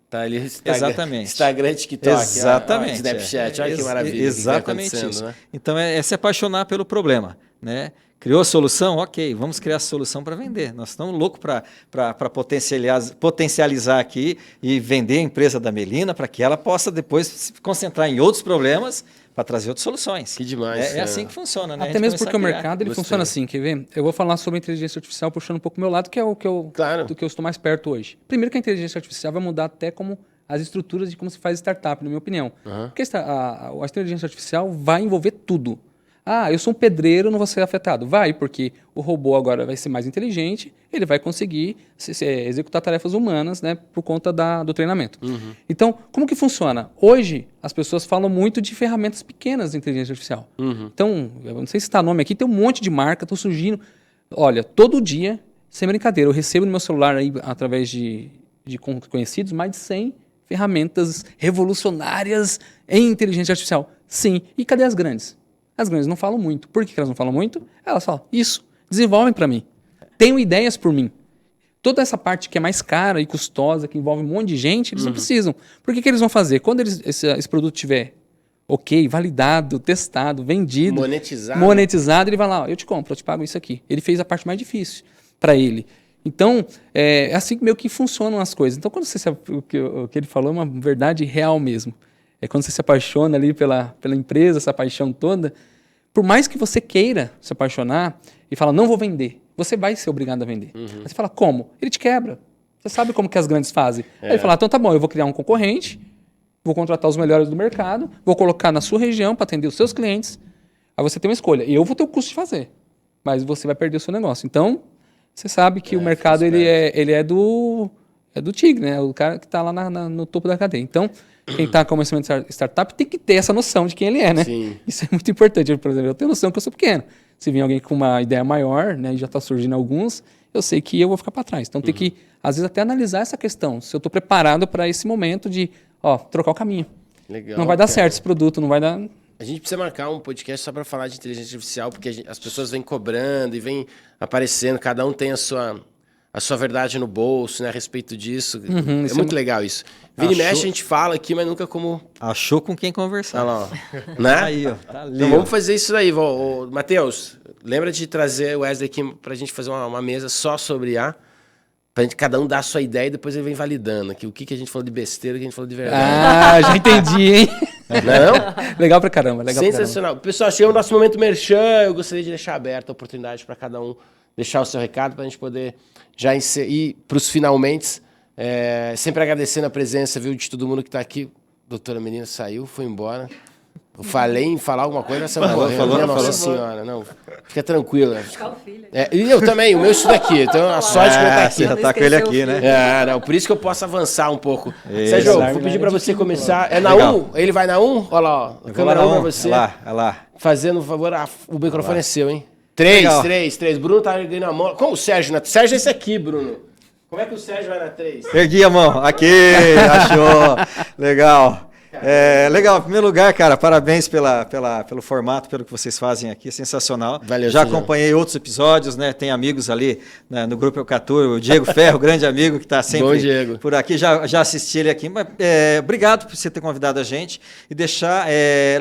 Tá ali Exatamente. Instagram, TikTok, exatamente. Snapchat, olha que maravilha. Exatamente que isso. né? Então é se apaixonar pelo problema, né? Criou a solução? Ok, vamos criar a solução para vender. Nós estamos loucos para potencializar aqui e vender a empresa da Melina para que ela possa depois se concentrar em outros problemas para trazer outras soluções. Que demais. É assim que funciona, né? Até mesmo porque o mercado ele funciona assim, quer ver? Eu vou falar sobre a inteligência artificial puxando um pouco o meu lado, que é o que eu, do que eu estou mais perto hoje. Primeiro que a inteligência artificial vai mudar até como as estruturas de como se faz startup, na minha opinião. Porque a inteligência artificial vai envolver tudo. Eu sou um pedreiro, não vou ser afetado. Vai, porque o robô agora vai ser mais inteligente, ele vai conseguir executar tarefas humanas, né, por conta do treinamento. Então, como que funciona? Hoje, as pessoas falam muito de ferramentas pequenas de inteligência artificial. Então, eu não sei se está nome aqui, tem um monte de marca, estão surgindo. Olha, todo dia, sem brincadeira, eu recebo no meu celular, aí, através de conhecidos, mais de 100 ferramentas revolucionárias em inteligência artificial. Sim. E cadê as grandes? As grandes não falam muito. Por que elas não falam muito? Elas falam, isso, desenvolvem para mim. Tenham ideias por mim. Toda essa parte que é mais cara e custosa, que envolve um monte de gente, eles não precisam. Por que eles vão fazer? Quando esse produto estiver ok, validado, testado, vendido, monetizado, ele vai lá, eu te compro, eu te pago isso aqui. Ele fez a parte mais difícil para ele. Então, é assim meio que funcionam as coisas. Então, quando o que ele falou é uma verdade real mesmo. É quando você se apaixona ali pela empresa, essa paixão toda, por mais que você queira se apaixonar e fala, não vou vender, você vai ser obrigado a vender. Aí você fala, como? Ele te quebra. Você sabe como que as grandes fazem. Aí ele fala, então tá bom, eu vou criar um concorrente, vou contratar os melhores do mercado, vou colocar na sua região para atender os seus clientes. Aí você tem uma escolha. Eu vou ter o custo de fazer, mas você vai perder o seu negócio. Então, você sabe que o mercado ele é do tigre, né? O cara que está lá no topo da cadeia. Então, quem está começando startup tem que ter essa noção de quem ele é, né? Sim. Isso é muito importante. Por exemplo, eu tenho noção que eu sou pequeno. Se vir alguém com uma ideia maior, né, e já está surgindo alguns, eu sei que eu vou ficar para trás. Então, tem que, às vezes, até analisar essa questão. Se eu estou preparado para esse momento de trocar o caminho. Legal, não vai dar certo esse produto, não vai dar... A gente precisa marcar um podcast só para falar de inteligência artificial, porque as pessoas vêm cobrando e vêm aparecendo, cada um tem a sua verdade no bolso, né, a respeito disso. É muito legal isso. Vira e mexe, a gente fala aqui, mas nunca como... Achou com quem conversar. Olha lá, ó. Né? Aí, ó. Tá ali, então vamos fazer isso aí. Matheus, lembra de trazer o Wesley aqui pra gente fazer uma mesa só sobre pra gente cada um dar a sua ideia e depois ele vem validando aqui o que a gente falou de besteira e o que a gente falou de verdade. Já entendi, hein? Não? Legal pra caramba. Sensacional. Pessoal, chegou o nosso momento merchan. Eu gostaria de deixar aberta a oportunidade para cada um deixar o seu recado, para a gente poder já ir para os finalmente. Sempre agradecendo a presença, viu, de todo mundo que está aqui. Doutora Melina saiu, foi embora. Eu falei em falar alguma coisa, essa falou. Nossa senhora, não. Fica tranquila. E eu também, o meu estudo aqui. Então a sorte que eu estou aqui. Você já tá com ele aqui, né? Não, por isso que eu posso avançar um pouco. Sérgio, vou pedir para você começar. É na 1? Ele vai na 1? Olha lá, ó. A câmera 1 para você. Olha lá. Fazendo um favor, o microfone é seu, hein? 3. Bruno tá erguendo a mão. Como o Sérgio? Sérgio é esse aqui, Bruno. Como é que o Sérgio vai na 3? Ergui a mão. Aqui, achou. Legal. Legal. Em primeiro lugar, cara, parabéns pelo formato, pelo que vocês fazem aqui. Sensacional. Valeu, já acompanhei outros episódios, né? Tem amigos ali, né, no Grupo Eucatur, o Diego Ferro, grande amigo que está sempre por aqui. Já assisti ele aqui. Mas, obrigado por você ter convidado a gente e deixar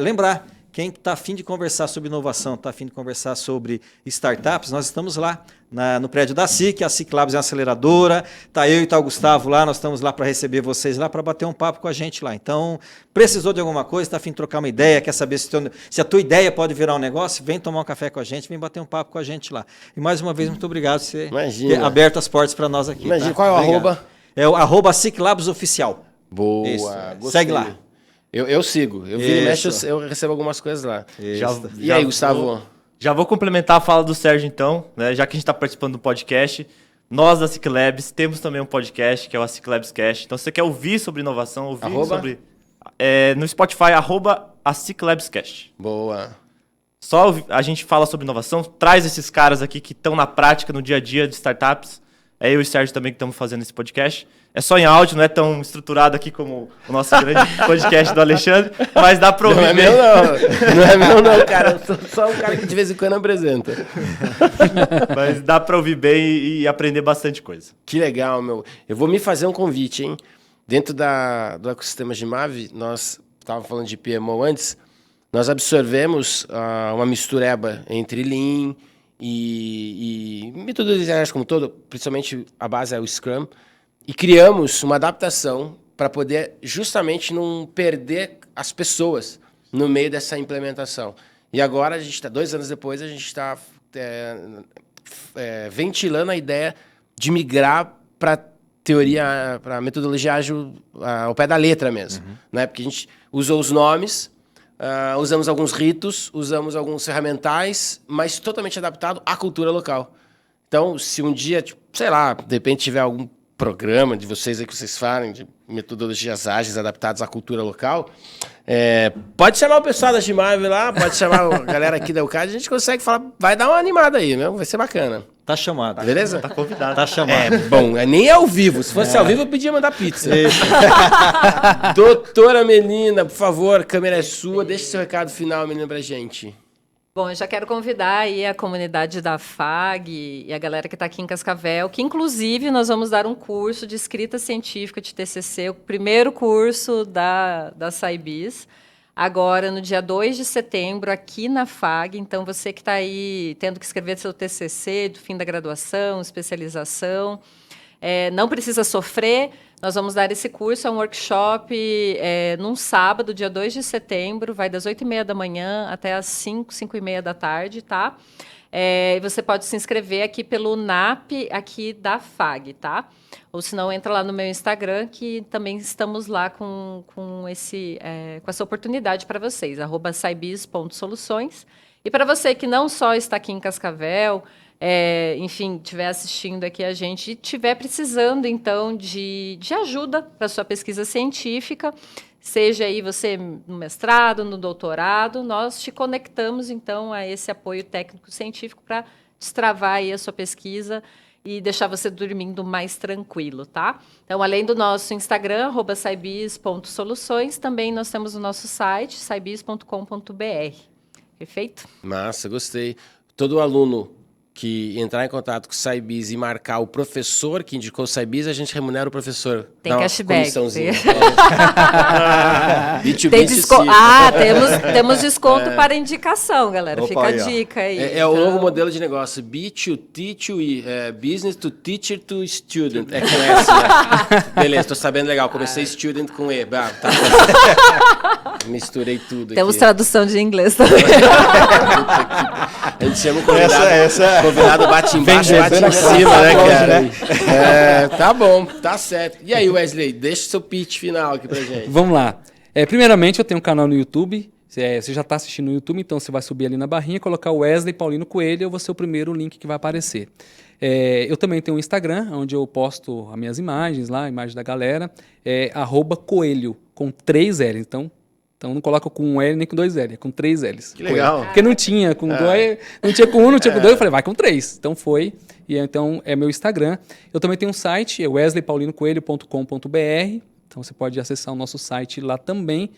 lembrar. Quem está afim de conversar sobre inovação, está afim de conversar sobre startups, nós estamos lá no prédio da SIC, a SIC Labs é uma aceleradora, está eu e está o Gustavo lá, nós estamos lá para receber vocês lá, para bater um papo com a gente lá. Então, precisou de alguma coisa, está afim de trocar uma ideia, quer saber se a tua ideia pode virar um negócio, vem tomar um café com a gente, vem bater um papo com a gente lá. E mais uma vez, muito obrigado por você ter aberto as portas para nós aqui. Imagina, tá? qual é o arroba? É o @SIC Labs Oficial. Boa, segue lá. Eu sigo. Eu viro e mexo, eu recebo algumas coisas lá. E aí, Gustavo? Já vou complementar a fala do Sérgio, então, né? Já que a gente está participando do podcast. nós da SIC Labs temos também um podcast, que é o SIC Labs Cast. Então, se você quer ouvir sobre inovação, ouvir sobre... no Spotify, @SIC Labs Cast. Boa. Só a gente fala sobre inovação, traz esses caras aqui que estão na prática, no dia a dia de startups. É eu e o Sérgio também que estamos fazendo esse podcast. É só em áudio, não é tão estruturado aqui como o nosso grande podcast do Alexandre, mas dá pra ouvir. Não é meu, não. Não é meu, não, cara. Eu sou só um cara que de vez em quando apresenta. Mas dá pra ouvir bem e aprender bastante coisa. Que legal, meu. Eu vou me fazer um convite, hein? Dentro do ecossistema Gimave, nós estávamos falando de PMO antes, nós absorvemos uma mistureba entre Lean e metodologias como todo, principalmente a base é o Scrum, e criamos uma adaptação para poder justamente não perder as pessoas no meio dessa implementação. E agora, 2 anos depois, a gente está ventilando a ideia de migrar para teoria, para metodologia ágil ao pé da letra mesmo. Né? Porque a gente usou os nomes, usamos alguns ritos, usamos alguns ferramentais, mas totalmente adaptado à cultura local. Então, se um dia, tipo, sei lá, de repente tiver algum programa de vocês aí que vocês falem, de metodologias ágeis adaptadas à cultura local, pode chamar o pessoal da Gimave lá, pode chamar a galera aqui da UCAD, a gente consegue falar, vai dar uma animada aí, né? Vai ser bacana. Tá chamado. Beleza? Tá convidado. Tá chamado. Bom, nem é ao vivo. Se fosse ao vivo, eu podia mandar pizza. Doutora Melina, por favor, a câmera é sua. Deixe seu recado final, Melina, pra gente. Bom, eu já quero convidar aí a comunidade da FAG e a galera que está aqui em Cascavel, que inclusive nós vamos dar um curso de escrita científica de TCC, o primeiro curso da SciBiz, agora no dia 2 de setembro, aqui na FAG. Então, você que está aí tendo que escrever seu TCC, do fim da graduação, especialização, não precisa sofrer. Nós vamos dar esse curso, é um workshop num sábado, dia 2 de setembro, vai das 8h30 da manhã até as 5h30 da tarde, tá? Você pode se inscrever aqui pelo NAP aqui da FAG, tá? Ou se não, entra lá no meu Instagram, que também estamos lá com essa oportunidade para vocês, @scibiz.soluções. E para você que não só está aqui em Cascavel, enfim, estiver assistindo aqui a gente e estiver precisando, então, de ajuda para a sua pesquisa científica, seja aí você no mestrado, no doutorado, nós te conectamos, então, a esse apoio técnico-científico para destravar aí a sua pesquisa e deixar você dormindo mais tranquilo, tá? Então, além do nosso Instagram, @scibiz.soluções, também nós temos o nosso site, scibiz.com.br. Perfeito? Massa, gostei. Todo aluno que entrar em contato com o SciBiz e marcar o professor que indicou o SciBiz, a gente remunera o professor. Tem cashback. Comissãozinha. Temos desconto para indicação, galera. Opa, fica a aí, ó. dica aí. É o novo modelo de negócio. B2T to E. Business to Teacher to Student. É com S, né? Beleza, tô sabendo legal. Comecei student com E. Tá. Misturei tudo aqui. Temos tradução de inglês também. A gente chama o convidado. Essa Convidado bate embaixo, bate em cima, né, cara? Tá bom, tá certo. E aí, Wesley, deixa o seu pitch final aqui pra gente. Vamos lá. Primeiramente, eu tenho um canal no YouTube. Você já está assistindo no YouTube, então você vai subir ali na barrinha, colocar Wesley Paulino Coelho, eu vou ser o primeiro link que vai aparecer. Eu também tenho um Instagram, onde eu posto as minhas imagens lá, a imagem da galera, @coelho, com 3 L. Então não coloca com 1 L nem com 2 L, é com 3 L's. Que legal. Porque não tinha com 2, não tinha com 1, não tinha com 2, eu falei, vai com 3. Então foi, e então é meu Instagram. Eu também tenho um site, é wesleypaulinocoelho.com.br, então você pode acessar o nosso site lá também.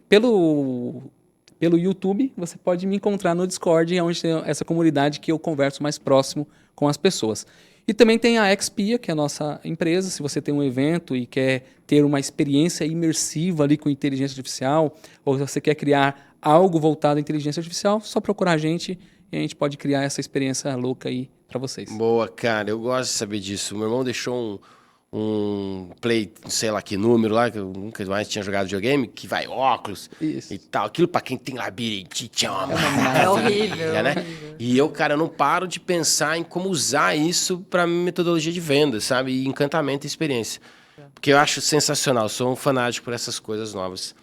Pelo YouTube, você pode me encontrar no Discord, onde tem essa comunidade que eu converso mais próximo com as pessoas. E também tem a Expia, que é a nossa empresa. Se você tem um evento e quer ter uma experiência imersiva ali com inteligência artificial, ou se você quer criar algo voltado à inteligência artificial, só procurar a gente e a gente pode criar essa experiência louca aí para vocês. Boa, cara. Eu gosto de saber disso. Meu irmão deixou um play, sei lá que número lá, que eu nunca mais tinha jogado videogame, que vai óculos Isso. e tal. Aquilo pra quem tem labirintite é uma É horrível, né? horrível. E eu, cara, não paro de pensar em como usar isso pra metodologia de venda, sabe? E encantamento e experiência. Porque eu acho sensacional, sou um fanático por essas coisas novas.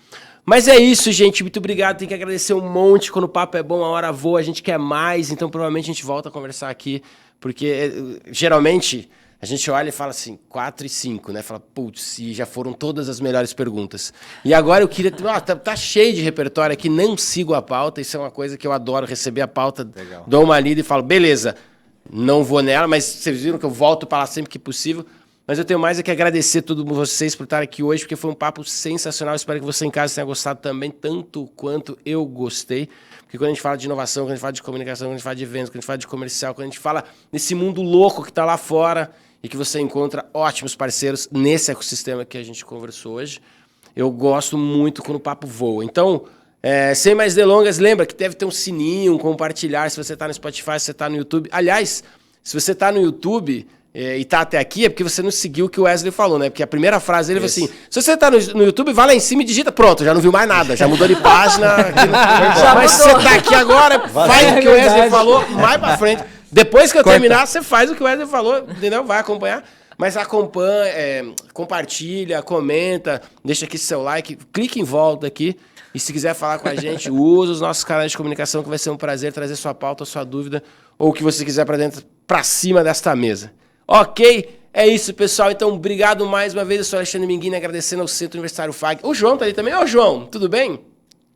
Mas é isso, gente. Muito obrigado. Tem que agradecer um monte. Quando o papo é bom, a hora voa, a gente quer mais. Então, provavelmente, a gente volta a conversar aqui Porque geralmente a gente olha e fala assim, 4 e 5, né? Fala, putz, e já foram todas as melhores perguntas. E agora eu queria... tá cheio de repertório aqui, não sigo a pauta, isso é uma coisa que eu adoro, receber a pauta, dou uma lida e falo, beleza, não vou nela, mas vocês viram que eu volto para lá sempre que possível. Mas eu tenho mais é que agradecer a todos vocês por estarem aqui hoje, porque foi um papo sensacional. Espero que você em casa tenha gostado também, tanto quanto eu gostei. Porque quando a gente fala de inovação, quando a gente fala de comunicação, quando a gente fala de eventos, quando a gente fala de comercial, quando a gente fala nesse mundo louco que está lá fora e que você encontra ótimos parceiros nesse ecossistema que a gente conversou hoje, eu gosto muito quando o papo voa. Então, sem mais delongas, lembra que deve ter um sininho, um compartilhar, se você está no Spotify, se você está no YouTube. Aliás, se você está no YouTube... e tá até aqui, é porque você não seguiu o que o Wesley falou, né? Porque a primeira frase dele foi assim, se você tá no YouTube, vai lá em cima e digita, pronto, já não viu mais nada, já mudou de página. Mas se você tá aqui agora, faz o que o Wesley falou, mais pra frente. Depois que eu terminar, você faz o que o Wesley falou, entendeu? Vai acompanhar. Mas acompanha, compartilha, comenta, deixa aqui seu like, clique em volta aqui. E se quiser falar com a gente, usa os nossos canais de comunicação, que vai ser um prazer trazer sua pauta, sua dúvida, ou o que você quiser pra cima desta mesa. Ok, é isso, pessoal. Então, obrigado mais uma vez. Eu sou Alexandre Minguini, agradecendo ao Centro Universitário FAG. O João tá ali também. Ô, João, tudo bem?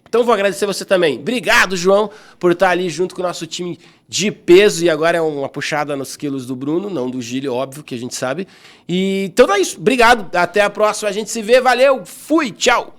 Então, vou agradecer você também. Obrigado, João, por estar ali junto com o nosso time de peso. E agora é uma puxada nos quilos do Bruno, não do Gílio, óbvio, que a gente sabe. E então é isso. Obrigado. Até a próxima. A gente se vê. Valeu. Fui. Tchau.